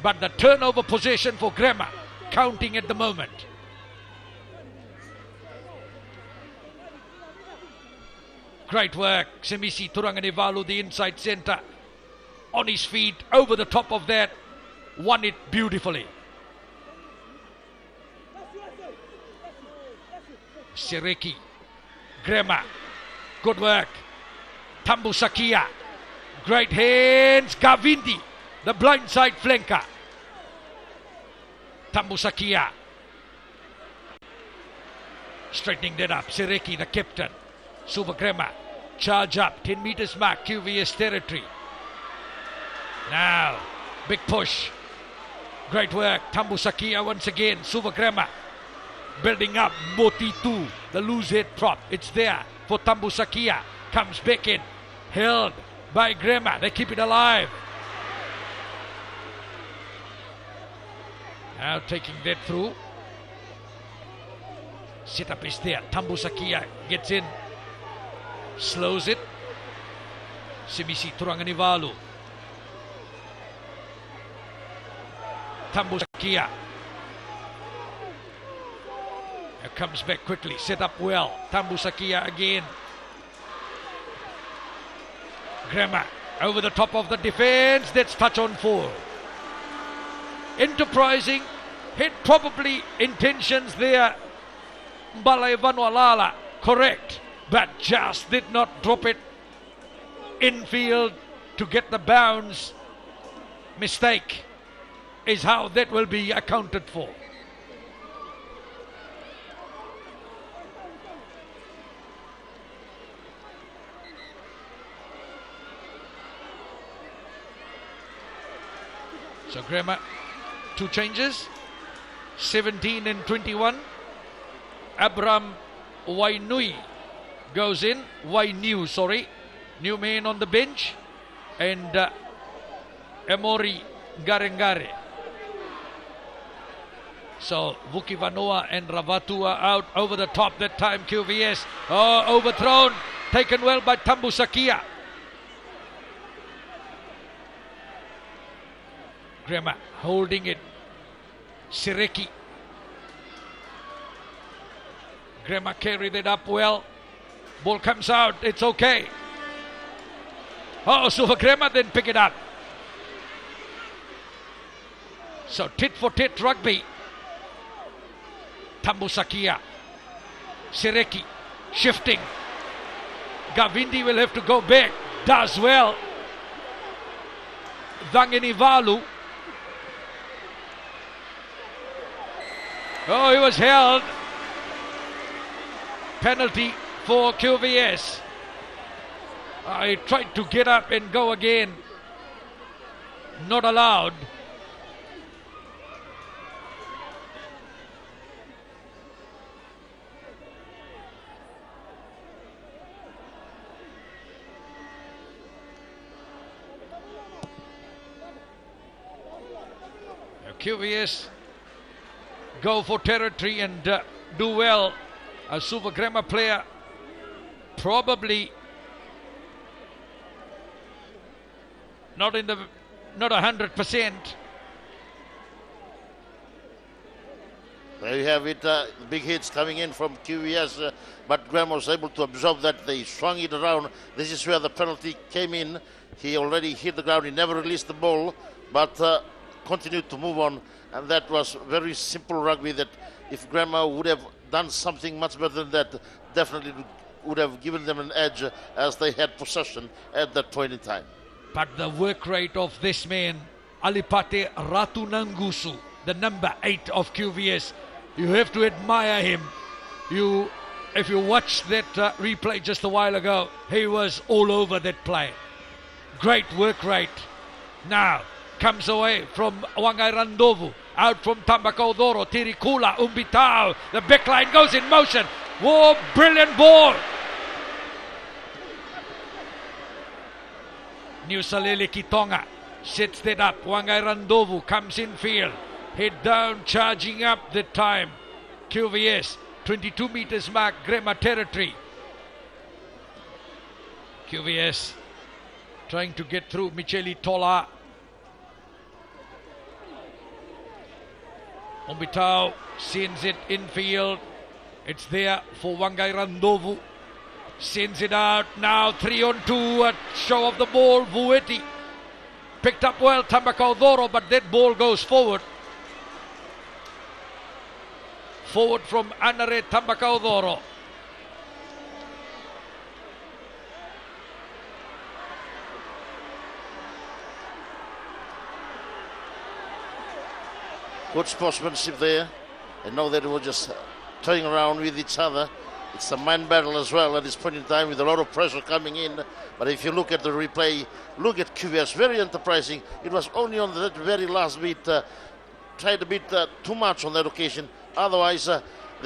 But the turnover possession for Grema counting at the moment. Great work, Semisi Turanganivalu, the inside centre, on his feet, over the top of that, won it beautifully. Sireki, Grema, good work. Tambu Sakia, great hands, Gavindi, the blindside flanker. Tambu Sakia, straightening that up, Sireki, the captain. Super Grema, charge up, 10 meters mark, QVS territory. Now, big push. Great work, Tambu Sakia once again, Super Grema. Building up, Moti 2, the loose head prop. It's there for Tambu Sakia. Comes back in, held by Grema. They keep it alive. Now taking that through. Setup is there, Tambu Sakia gets in. Slows it. Semisi Turanganivalu. Tambu Sakia. Comes back quickly. Set up well. Tambu Sakia again. Grema over the top of the defense. That's touch on 4. Enterprising. Had probably intentions there. Balai Vanualala. Correct. But just did not drop it infield to get the bounce. Mistake is how that will be accounted for. So Grema, 2 changes, 17 and 21. Abram Wainui goes in, new man on the bench, and Emori Garengare. So Vuki Vanoa and Ravatu are out over the top that time. QVS, overthrown, taken well by Tambu Sakia. Grema holding it. Sireki. Grema carried it up well. Ball comes out. It's okay. Super Grema then pick it up. So tit for tit rugby. Tambu Sakia. Sireki shifting. Gavindi will have to go back. Does well. Vangenivalu. He was held. Penalty for QVS. I tried to get up and go again. Not allowed. QVS go for territory and do well. A Super Grema player probably not 100%. There you have it, big hits coming in from QVS, but Graham was able to absorb that. They swung it around. This is where the penalty came in. He already hit the ground. He never released the ball, but continued to move on. And that was very simple rugby that if Graham would have done something much better than that, definitely would have given them an edge as they had possession at that point in time. But the work rate of this man, Alipate Ratunangusu, the number 8 of QVS, you have to admire him. If you watched that replay just a while ago, he was all over that play. Great work rate. Now, comes away from Wangai Randovu. Out from Tambakaudoro, Tirikula, Umbitao. The back line goes in motion. Whoa, brilliant ball. Nusalele Kitonga sets that up. Wangai Randovu comes in field. Head down, charging up the time. QVS, 22 meters mark, Grema territory. QVS trying to get through Micheli Tola. Umbitao sends it infield. It's there for Wangai Randovu. Sends it out. Now 3 on 2. A show of the ball. Vueti picked up well, Tambakaudoro, but that ball goes forward. Forward from Anare Tambakaudoro. Good sportsmanship there. I know that we were just toying around with each other. It's a man battle as well at this point in time with a lot of pressure coming in. But if you look at the replay, look at QVS, very enterprising. It was only on that very last bit, tried a bit too much on that occasion. Otherwise,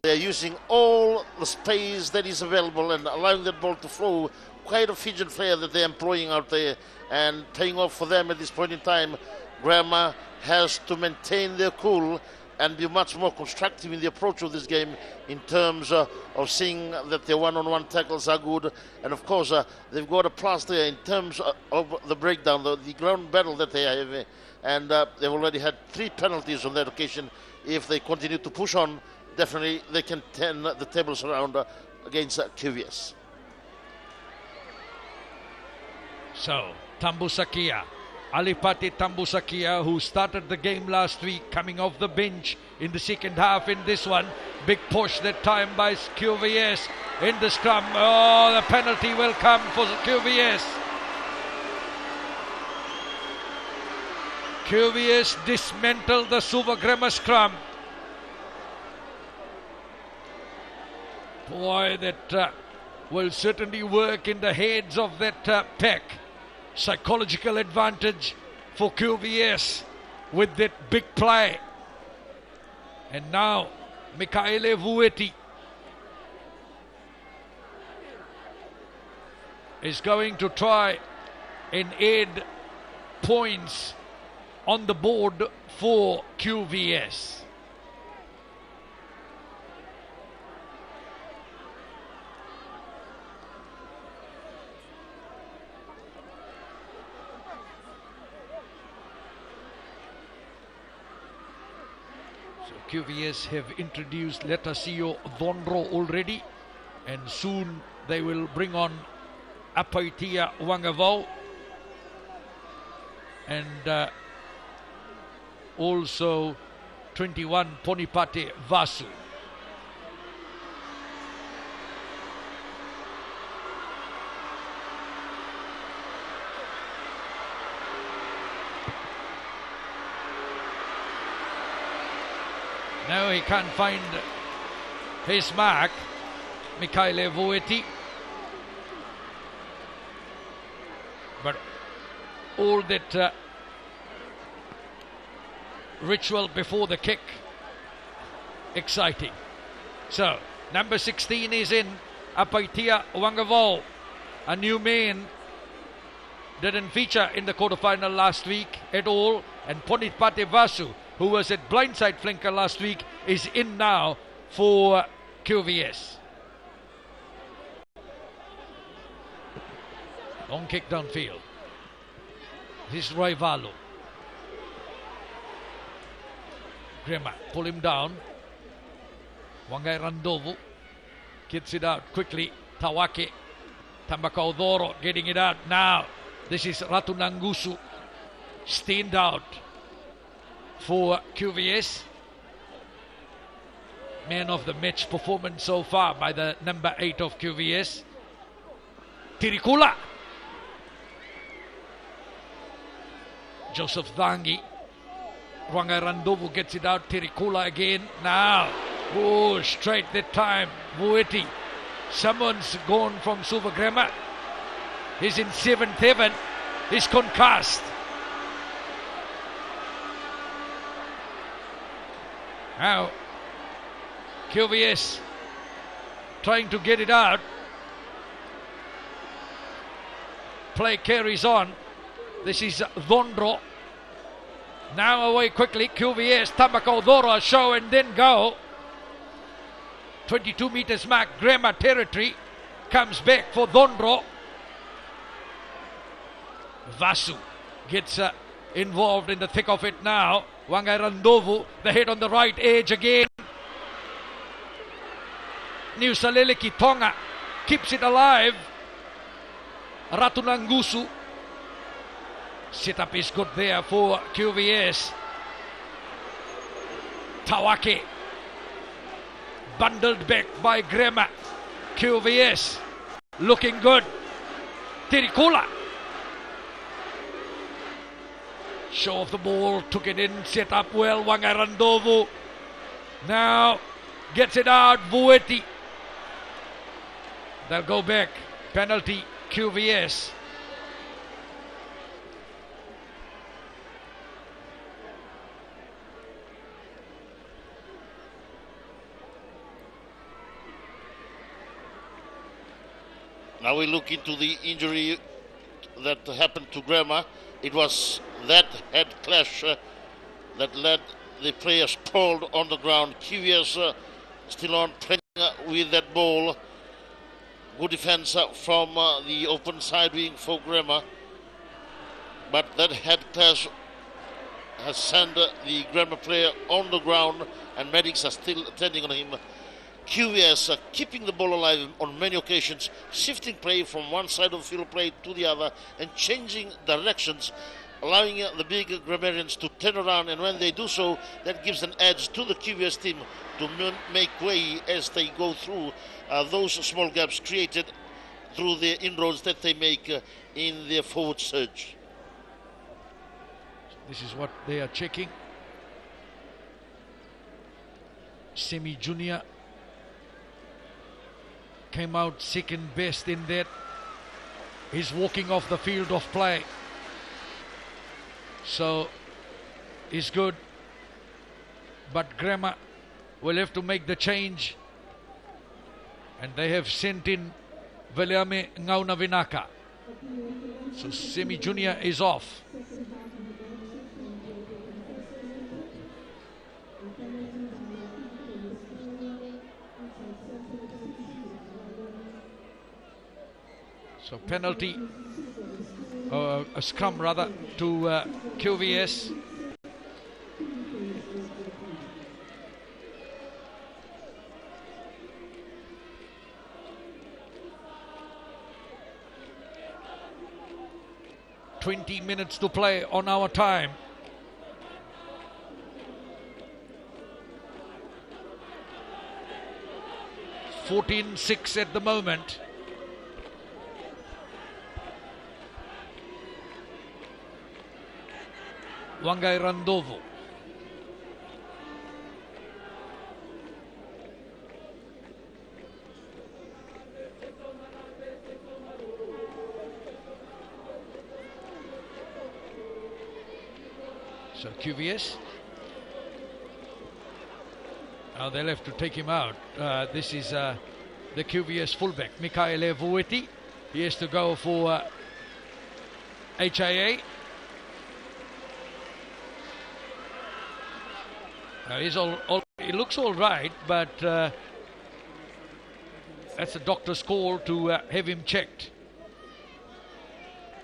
they're using all the space that is available and allowing that ball to flow. Quite a fidget player that they're employing out there and paying off for them at this point in time. Grandma has to maintain their cool and be much more constructive in the approach of this game in terms of seeing that their one-on-one tackles are good. And of course, they've got a plus there in terms of the breakdown, the ground battle that they have. And they've already had 3 penalties on that occasion. If they continue to push on, definitely they can turn the tables around against QVS. So, Tambusakia. Alipati Tambusakia, who started the game last week, coming off the bench in the second half in this one. Big push that time by QVS in the scrum. Oh, the penalty will come for QVS. QVS dismantled the Suvagrema scrum. Boy, that will certainly work in the heads of that pack. Psychological advantage for QVS with that big play. And now Mikaele Vueti is going to try and add points on the board for QVS. QVS have introduced Letasio Dhonro already, and soon they will bring on Apaitia Wangavau and also 21 Ponipate Vasu. Now he can't find his mark, Mikaele Vueti. But all that ritual before the kick, exciting. So, number 16 is in, Apaitia Wangavol, a new man, didn't feature in the quarterfinal last week at all, and Ponipate Vasu, who was at blindside flanker last week, is in now for QVS. Long kick downfield. This is Raivalo. Grema, pull him down. Wangai Randovu gets it out quickly. Tawake, Tambakaudoro getting it out now. This is Ratu Nangusu. Stand out for QVS. Man of the match performance so far by the number 8 of QVS. Tirikula. Joseph Dangi. Wangai Randovu gets it out. Tirikula again. Now. Oh, straight that time. Vueti. Someone's gone from Suvagrema. He's in 7th heaven. He's concussed. Now, QVS trying to get it out. Play carries on. This is Dhondro. Now away quickly, QVS, Tambako Doro, show and then go. 22 meters mark, Grammar territory. Comes back for Dhondro. Vasu gets involved in the thick of it now. Wangai Randovu, the head on the right edge again. New Saleleki Tonga keeps it alive. Ratunangusu. Setup is good there for QVS. Tawake. Bundled back by Grema. QVS looking good. Tirikula. Show off the ball, took it in, set up well. Wangarandovu now gets it out. Vueti. They'll go back. Penalty QVS. Now we look into the injury that happened to Grema. It was that head clash that led the player sprawled on the ground. QVS still on playing with that ball. Good defense from the open side wing for Grema. But that head clash has sent the Grema player on the ground, and medics are still attending on him. QVS keeping the ball alive on many occasions, shifting play from one side of the field play to the other and changing directions, allowing the big grammarians to turn around, and when they do so, that gives an edge to the QVS team to make way as they go through those small gaps created through the inroads that they make in their forward surge. This is what they are checking. Semi Junior came out second best in that. He's walking off the field of play. So, he's good. But Grema will have to make the change. And they have sent in Veliame Ngauna Vinaka. So, Semi Junior is off. So penalty, a scrum rather, to QVS. "20 minutes to play on our time. "14-6 at the moment. Wangai Randovu. So QVS. Now they'll have to take him out. This is the QVS fullback, Mikaele Vueti. He has to go for HIA. He looks all right, but that's a doctor's call to have him checked.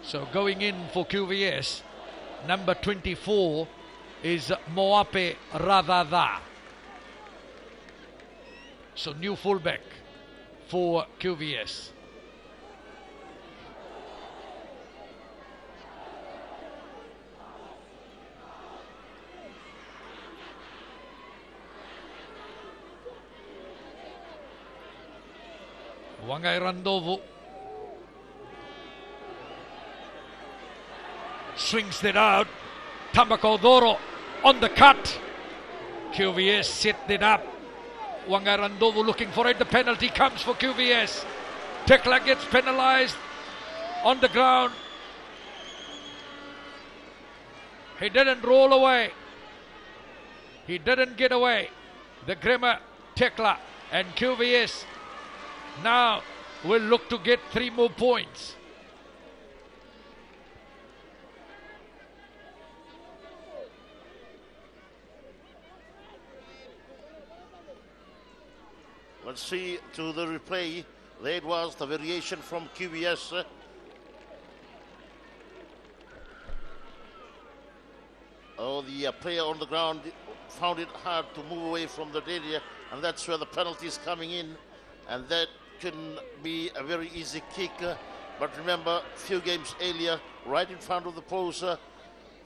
So going in for QVS, number 24 is Moape Radada. So new fullback for QVS. Wangai Randovu swings it out. Tambako Doro on the cut. QVS set it up. Wangai Randovu looking for it. The penalty comes for QVS. Tekla gets penalized on the ground. He didn't roll away. He didn't get away. the Grima Tekla and QVS now will look to get 3 more points. Let's see to the replay. There it was, the variation from QVS. Oh, the player on the ground found it hard to move away from that area, and that's where the penalty is coming in. And that can be a very easy kick. But remember, few games earlier, right in front of the post,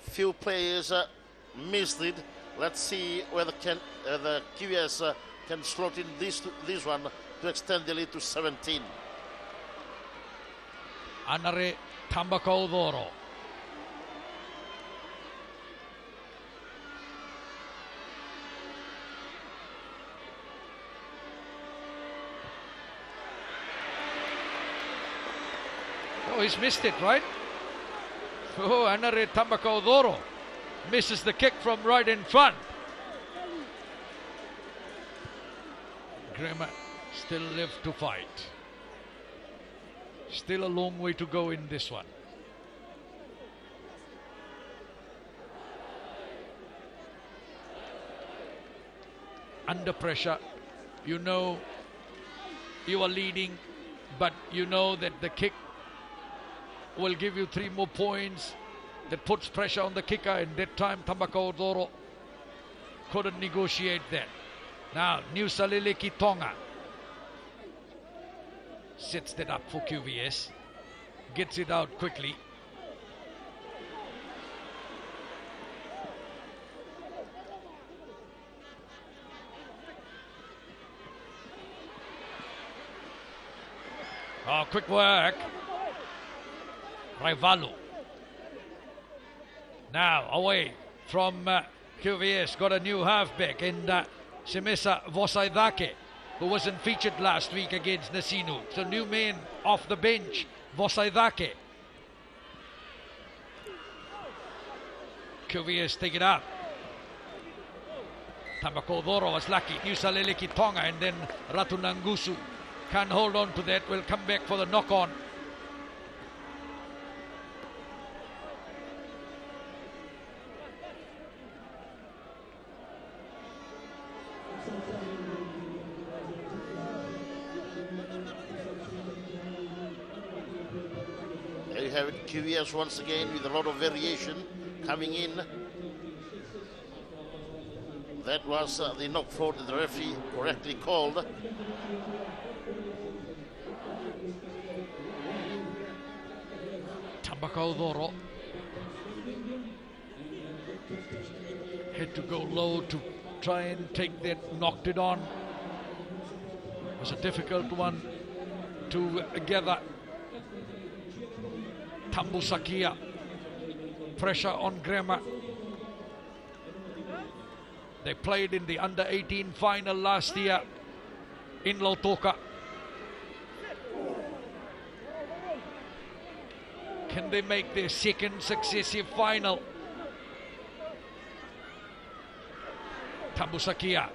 few players missed it. Let's see whether the QVS can slot in this one to extend the lead to 17. Anare Tambakaudoro. Oh, he's missed it, right? Oh, Anare Tambakaudoro misses the kick from right in front. Grima still live to fight. Still a long way to go in this one. Under pressure, you know you are leading, but you know that the kick will give you 3 more points. That puts pressure on the kicker, and that time Tambakaudoro couldn't negotiate that. Now, New Salileki Tonga sets that up for QVS, gets it out quickly. Oh, quick work. Raivalu. Now, away from QVS, got a new halfback in Sgs Vs, who wasn't featured last week against Nasinu. So new man off the bench, Vs. QVS take it up. Tambakaudoro was lucky. New Salileki Tonga and then Ratu Nangusu can't hold on to that. Will come back for the knock-on. Have it QVS once again with a lot of variation coming in. That was the knock forward that the referee correctly called. Tambakaudoro had to go low to try and take that, knocked it on. It was a difficult one to gather. Tambusakia, pressure on Grima. They played in the under-18 final last year in Lautoka. Can they make their second successive final? Tambusakia.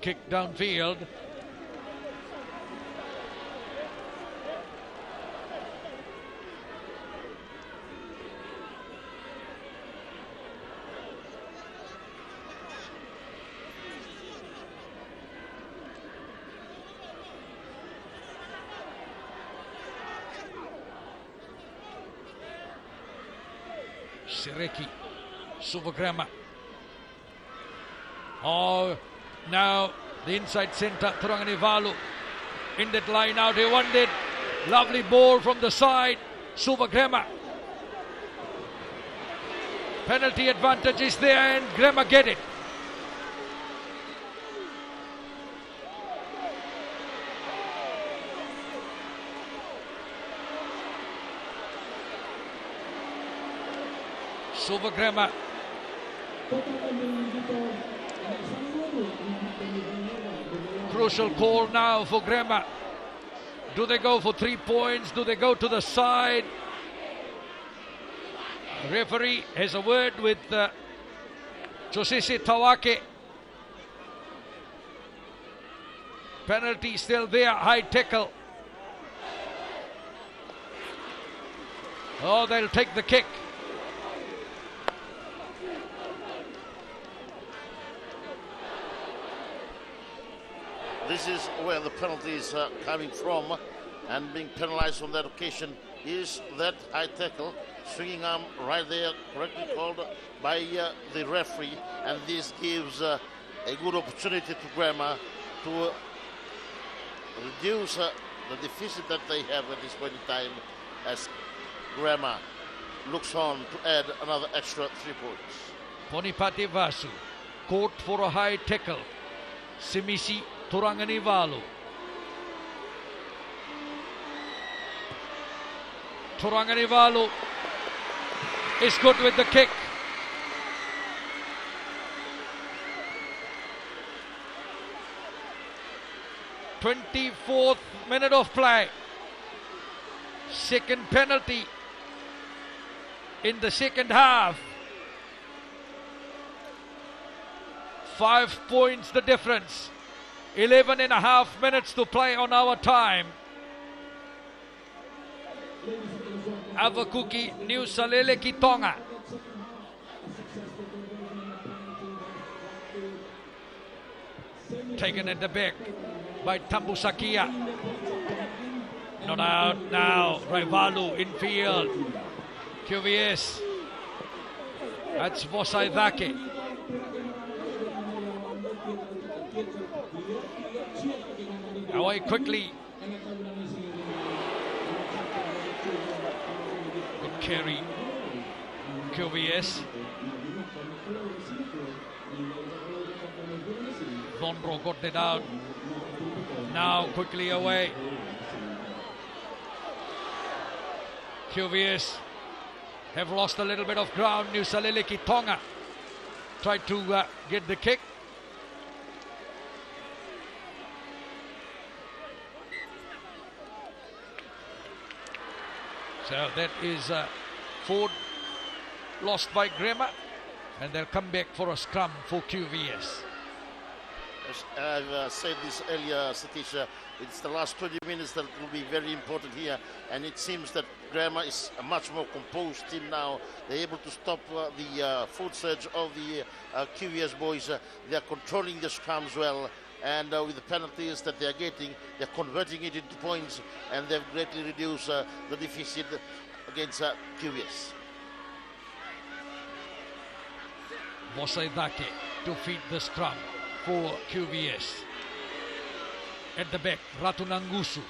Kick downfield. Sireki, Suvagrama. Oh, now the inside centre, Turanganivalu in that line out. He won it. Lovely ball from the side. Suvagrama. Penalty advantage is there and Grima get it. Suvagrema. Crucial call now for Grema. Do they go for 3 points? Do they go to the side? Referee has a word with Josese Tawake. Penalty still there, high tackle. Oh, they'll take the kick. This is where the penalty is coming from, and being penalized on that occasion is that high tackle, swinging arm right there, correctly called by the referee, and this gives a good opportunity to Grema to reduce the deficit that they have at this point in time, as Grema looks on to add another extra 3 points. Ponipati Vasu caught for a high tackle. Simisi Turanganivalu. Turanganivalu is good with the kick. "24th minute of play. Second penalty in the second half. 5 points the difference. 11 and a half minutes to play on our time. Avakuki New Salele Kitonga. Taken at the back by Tambusakia. Not out now. Rivalu infield. Qvs. That's Vosaidake. Away quickly. Good carry. Qvs. Vonro got it out. Now quickly away. Qvs have lost a little bit of ground. New Saliliki Tonga tried to get the kick. So that is forward lost by Grema, and they'll come back for a scrum for QVS. As I've said this earlier, Satish, it's the last 20 minutes that will be very important here, and it seems that Grema is a much more composed team now. They're able to stop the foot surge of the QVS boys. They're controlling the scrums well, and with the penalties that they're getting, they're converting it into points, and they've greatly reduced the deficit against QVS. Vosaidake to feed the scrum for QVS. At the back, Ratunangusu.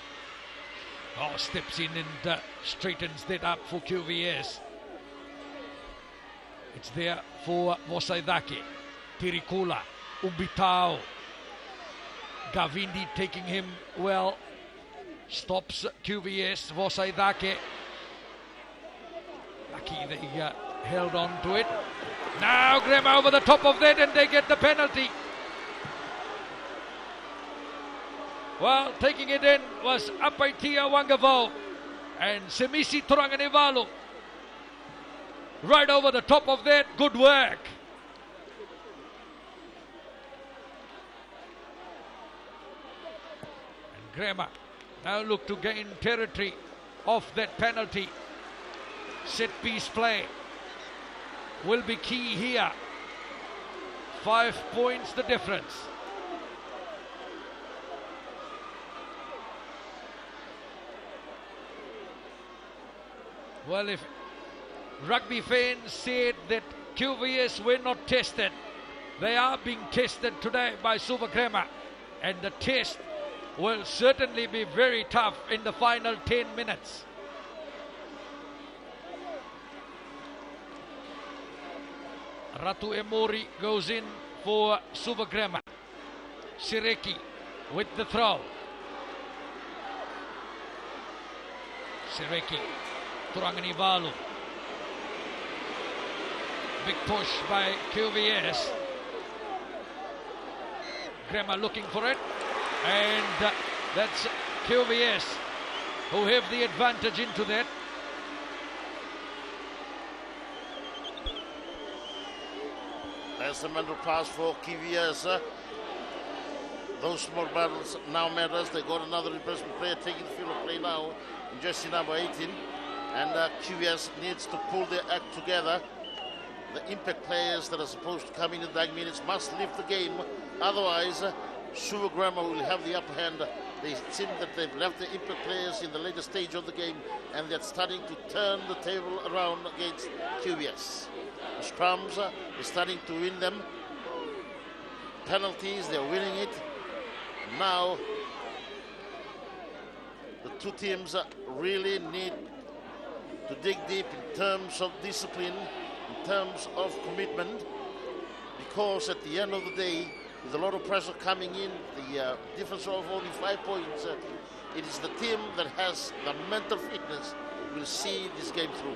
Oh, steps in and straightens that up for QVS. It's there for Vosaidake. Tirikula, Ubitao. Gavindi taking him well. Stops QVS. Vosaidake. Lucky they held on to it. Now Grema over the top of that, and they get the penalty. Well, taking it in was Apaitia Wangavo and Semisi Turanganivalu. Right over the top of that, good work. And Grema now look to gain territory off that penalty. Set piece play will be key here. 5 points the difference. Well, if rugby fans said that QVS were not tested, they are being tested today by Suvagrema, and the test will certainly be very tough in the final 10 minutes. Ratu Emori goes in for Suvagrema. Sireki with the throw. Sireki, Turanganivalu. Big push by QVS. Grammar looking for it, and that's QVS who have the advantage into that. That's the mental pass for QVS. Those small battles now matters. They got another replacement player taking the field of play now in jersey number 18. And QVS needs to pull their act together. The impact players that are supposed to come in the dying minutes must lift the game. Otherwise, Suva Grammar will have the upper hand. They seem that they've left the impact players in the later stage of the game, and they're starting to turn the table around against QVS. The scrums are starting to win them. Penalties, they're winning it. Now, the two teams really need to dig deep in terms of discipline, in terms of commitment, because at the end of the day, with a lot of pressure coming in, the difference of only 5 points, it is the team that has the mental fitness will see this game through.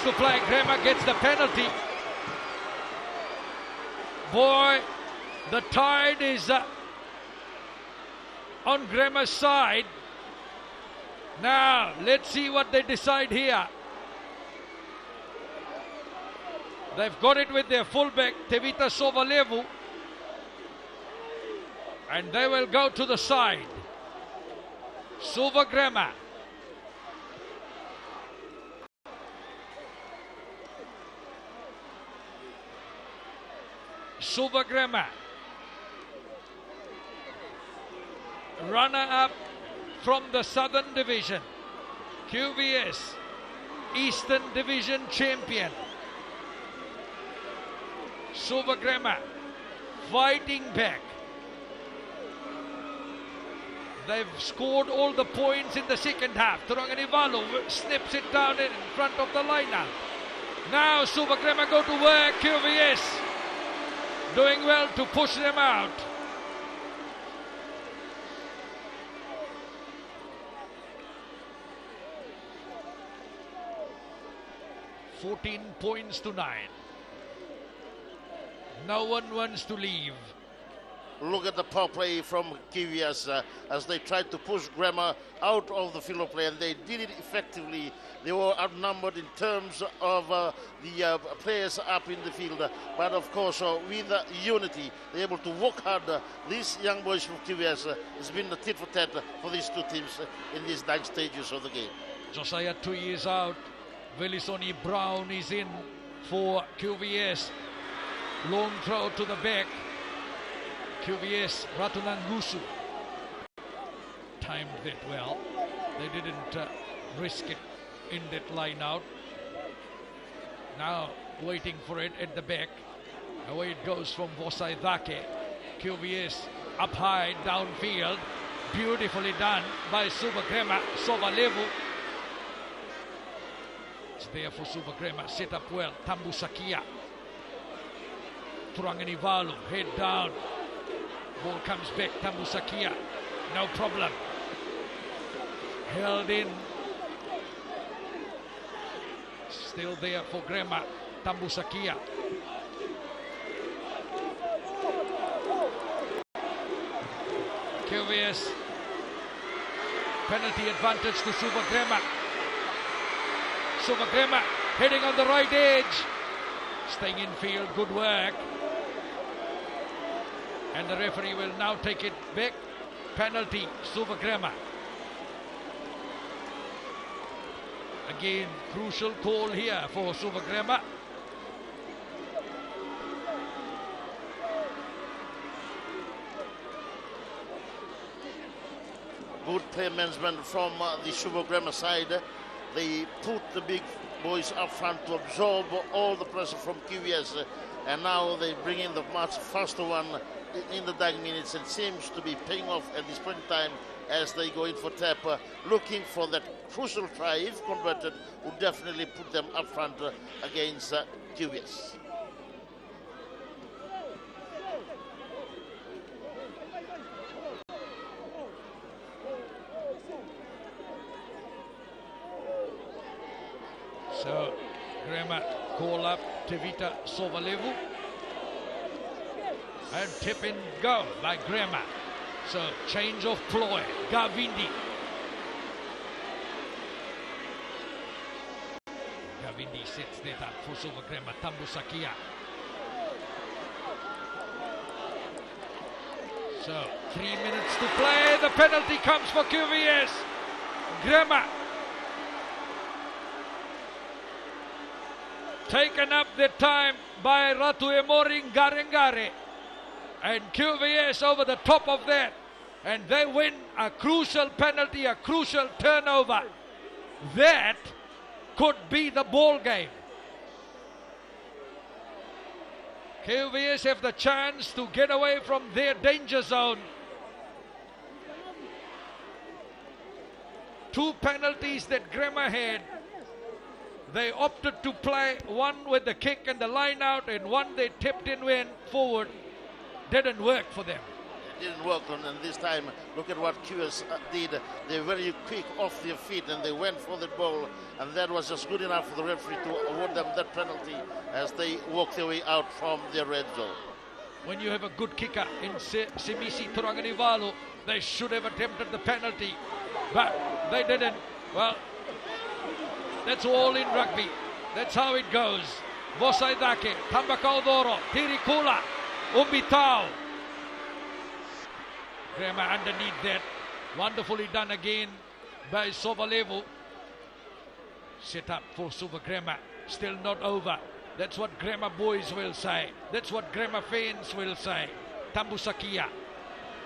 To play. Grammar gets the penalty. Boy, the tide is on Grammar's side. Now, let's see what they decide here. They've got it with their fullback, Tevita Sovalevu. And they will go to the side. Suva Grammar. Suva Grammar, runner-up from the Southern Division. QVS, Eastern Division champion. Suva Grammar, fighting back. They've scored all the points in the second half. Turanganivalu snips it down in front of the lineup. Now Suva Grammar go to work. QVS doing well to push them out. $14 points to 9. No one wants to leave. Look at the power play from QVS as they tried to push Grammar out of the field of play, and they did it effectively. They were outnumbered in terms of the players up in the field, but of course with unity they're able to work hard. These young boys from QVS has been the tit for tat for these two teams in these dying stages of the game. Josiah 2 years out. Velisoni Brown is in for QVS. Long throw to the back. QVS, Ratunangusu timed that well. They didn't risk it in that line out. Now waiting for it at the back. Away it goes from Vosaidake. QVS up high, downfield. Beautifully done by Suva Grammar. Sovalevu. It's there for Suva Grammar. Set up well. Tambusakia. Turanganivalu, head down. Ball comes back, Tambusakia, no problem. Held in. Still there for Grammar, Tambusakia. QVS, penalty advantage to Suva Grammar. Suva Grammar heading on the right edge. Staying in field, good work. And the referee will now take it back. Penalty, Suva Grammar. Again, crucial call here for Suva Grammar. Good play management from the Suva Grammar side. They put the big boys up front to absorb all the pressure from QVS, and now they bring in the much faster one in the dying minutes, and seems to be paying off at this point in time as they go in for tap, looking for that crucial try. If converted, would definitely put them up front against QVS. So Grema call up Tevita Sovalevu. And tip in go by Grema. So change of ploy. Gavindi. Gavindi sets that up for Sova Grema. Tambusakia. So 3 minutes to play. The penalty comes for QVS. Grema taken up the time by Ratu Emoring Garengare. And QVS over the top of that. And they win a crucial penalty, a crucial turnover. That could be the ball game. QVS have the chance to get away from their danger zone. 2 penalties that Grema had. They opted to play one with the kick and the line out, and one they tipped in went forward. Didn't work for them. It didn't work, and this time, look at what QS did. They're very quick off their feet, and they went for the ball, and that was just good enough for the referee to award them that penalty as they walk their way out from their red zone. When you have a good kicker in Simisi Turanganivalu, they should have attempted the penalty, but they didn't. Well, that's all in rugby. That's how it goes. Vosaidake, Tambakaudoro, Tirikula, Umbitao. Grema underneath that. Wonderfully done again by Sovalevu. Set up for Super Grema. Still not over. That's what Grema boys will say. That's what Grema fans will say. Tambusakia.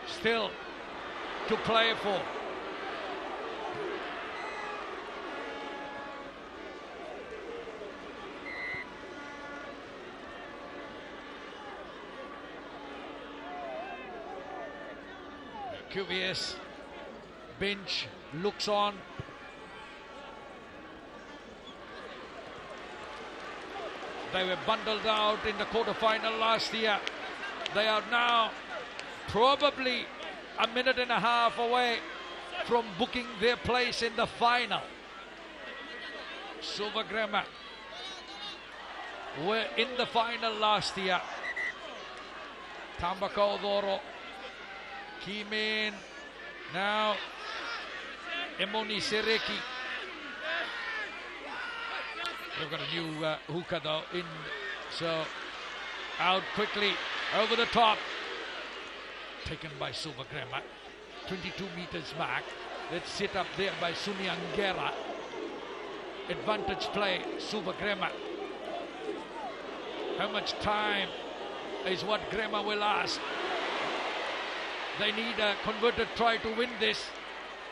Still to play for. QVS bench looks on. They were bundled out in the quarterfinal last year. They are now probably a minute and a half away from booking their place in the final. Silver Grema were in the final last year. Tambakaudoro came in. Now Emoni Sereki. They've got a new hooker though in, so out quickly over the top, taken by Silva Grema. 22 meters back. Let's sit up there by Suniangera. Advantage play, Silva Grema. How much time is what Grema will ask? They need a converted try to win this.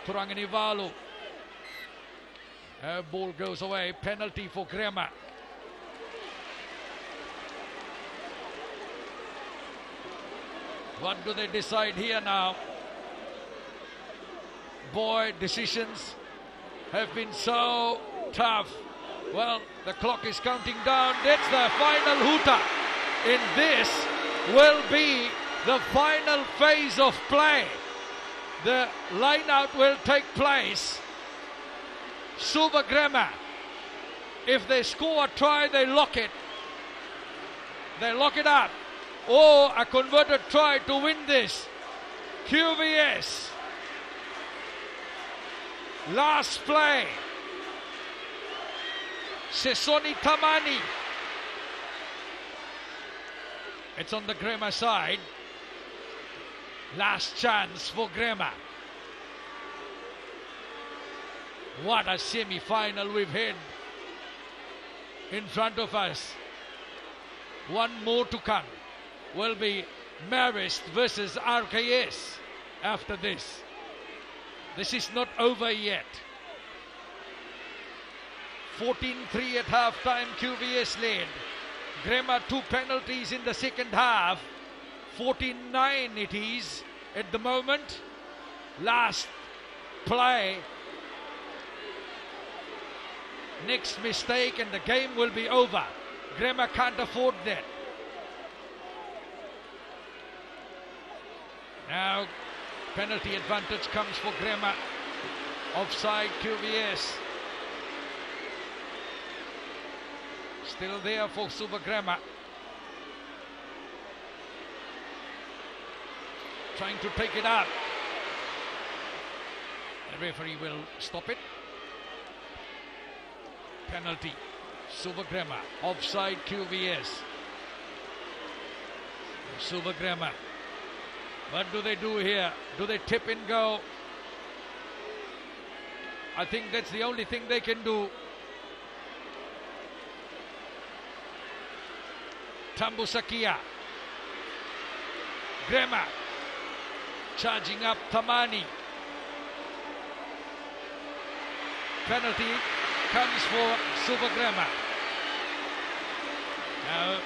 Turanganivalu. Ball goes away. Penalty for Grema. What do they decide here now? Boy, decisions have been so tough. Well, the clock is counting down. That's the final hooter. And this will be the final phase of play. The line out will take place. Silva Grema, if they score a try, they lock it. They lock it up. Or a converted try to win this. QVS. Last play. Sesoni Tamani. It's on the Grema side. Last chance for Grema. What a semi-final we've had in front of us. One more to come. Will be Marist versus RKS after this. This is not over yet. 14-3 at half-time, QVS led. Grema 2 penalties in the second half. 14-9 it is at the moment. Last play. Next mistake and the game will be over. Grema can't afford that. Now penalty advantage comes for Grema. Offside QVS. Still there for Subagramma. Trying to take it up. The referee will stop it. Penalty. Subagramma. Offside QVS. Subagramma. What do they do here? Do they tip and go? I think that's the only thing they can do. Tambusakia. Grema. Charging up Tamani. Penalty comes for Subagramma. Now,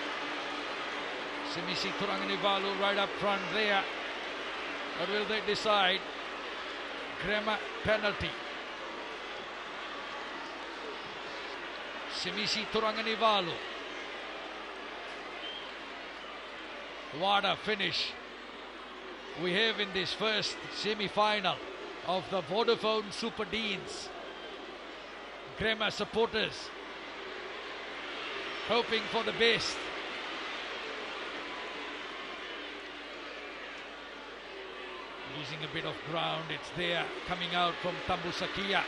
Simisi Turanganivalu right up front there. What will they decide? Grema penalty. Simisi Turanganivalu. What a finish we have in this first semi-final of the Vodafone Super Deans. Grema supporters hoping for the best. Losing a bit of ground, it's there, coming out from Tambusakia.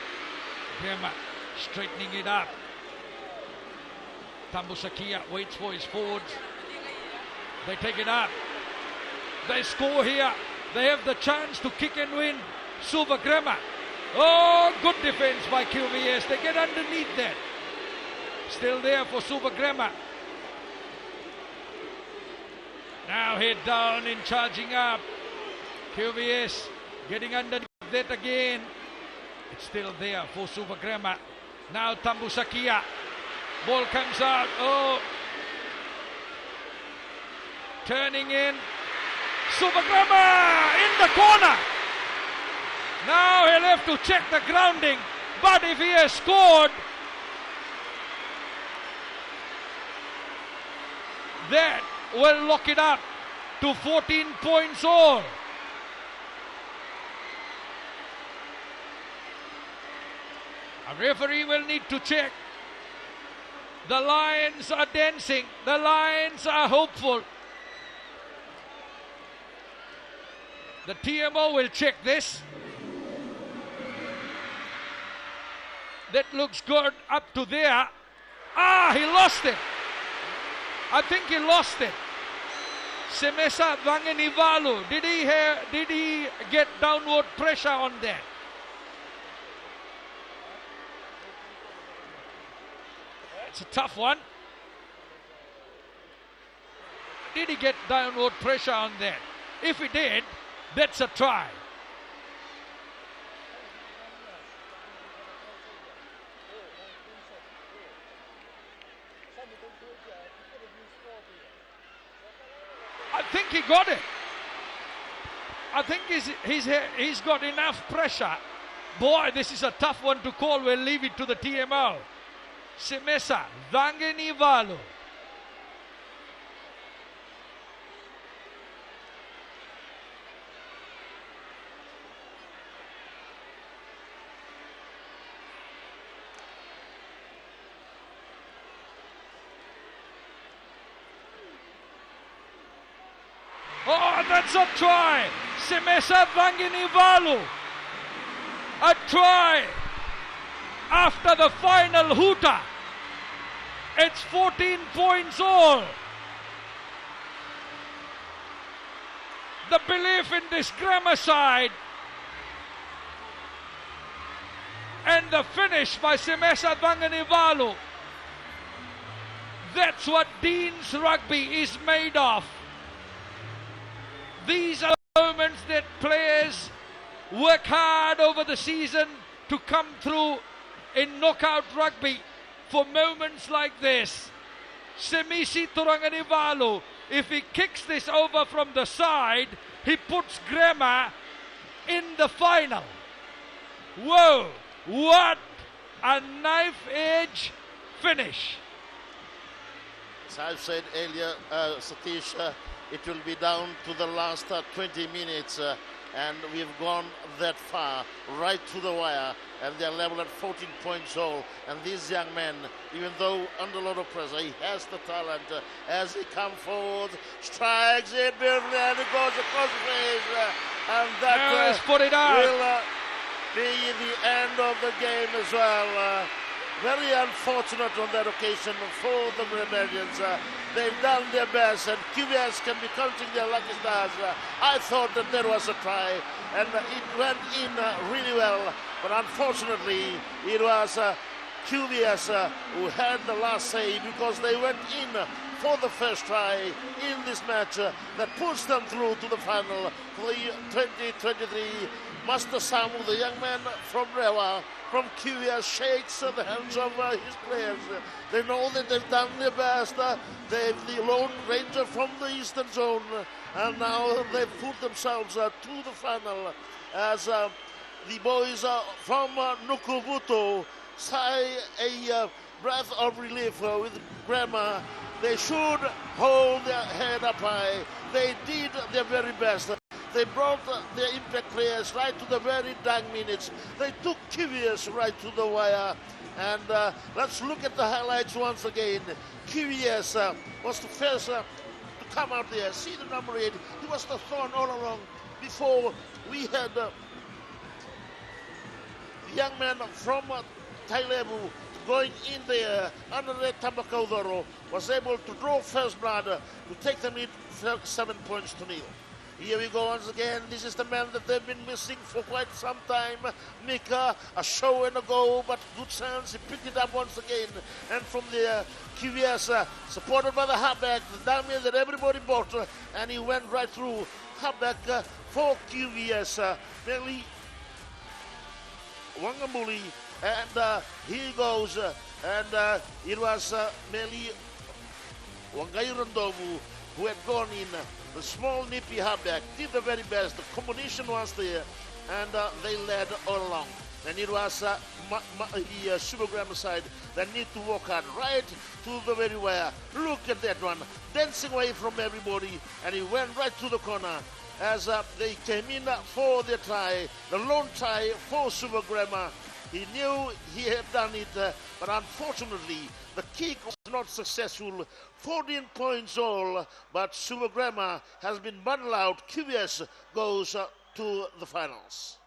Grema straightening it up. Tambusakia waits for his forwards. They take it up. They score here. They have the chance to kick and win. Subagramma. Oh, good defense by QVS. They get underneath that. Still there for Subagramma. Now head down and charging up. QVS getting underneath that again. It's still there for Subagramma. Now Tambusakia. Ball comes out. Oh. Turning in. Subagramma in the corner. Now he'll have to check the grounding. But if he has scored, that will lock it up to 14 points all. A referee will need to check. The Lions are dancing. The Lions are hopeful. The TMO will check this. That looks good up to there. Ah, he lost it. I think he lost it. Semesa Vanganivalu. Did he get downward pressure on that? It's a tough one. Did he get downward pressure on that? If he did, that's a try. I think he got it. I think he's got enough pressure. Boy, this is a tough one to call. We'll leave it to the TMO. Semesa Vanganivalu. Oh, that's a try. Semesa Vanganivalu. A try. After the final hooter. It's 14 points all. The belief in this grammar side. And the finish by Semesa Vanganivalu. That's what Dean's rugby is made of. These are moments that players work hard over the season to come through in knockout rugby. For moments like this, Semisi Turanganivalu, if he kicks this over from the side, he puts Grema in the final. Whoa, what a knife-edge finish. As I've said earlier, Satish, it will be down to the last 20 minutes. and we've gone that far, right to the wire, and they're level at 14 points all. And this young man, even though under a lot of pressure, he has the talent. As he comes forward, strikes it beautifully, and it goes across the face, and that put it out. will be the end of the game as well. Very unfortunate on that occasion for the Brazilians. They've done their best, and Qvs can be counting their lucky stars. I thought that there was a try, and it went in really well, but unfortunately it was Qvs who had the last say, because they went in for the first try in this match that pushed them through to the final for the 2023 Master Samu, the young man from Rewa, from Qvs, shakes the hands of his players. They know that they've done their best. They've the Lone Ranger from the Eastern Zone, and now they've put themselves to the final as the boys from Nukubuto sigh a breath of relief with Grammar. They should hold their head up high. They did their very best. They brought their impact players right to the very dying minutes. They took Qvs right to the wire. And let's look at the highlights once again. Qvs was the first to come out there. See the number 8. He was the thorn all along. Before we had the young man from Tailebu going in there under the Tabakaudoro, was able to draw first blood to take them in 7 points to 0. Here we go once again. This is the man that they've been missing for quite some time. Mika, a show and a go, but good chance. He picked it up once again. And from the Qvs, supported by the halfback, the damage that everybody bought, and he went right through. Halfback for Qvs, Meli Wangamuli, and here he goes. And it was Meli Wangairandovu who had gone in. The small nippy halfback did the very best. The combination was there, and they led all along. And it was the Subagramma side that need to work hard right to the very wire. Look at that one, dancing away from everybody, and he went right to the corner as they came in for the try, the lone try for Subagramma. He knew he had done it, but unfortunately, the kick was not successful. 14 points all, but Subagramma has been bundled out. Qvs goes to the finals.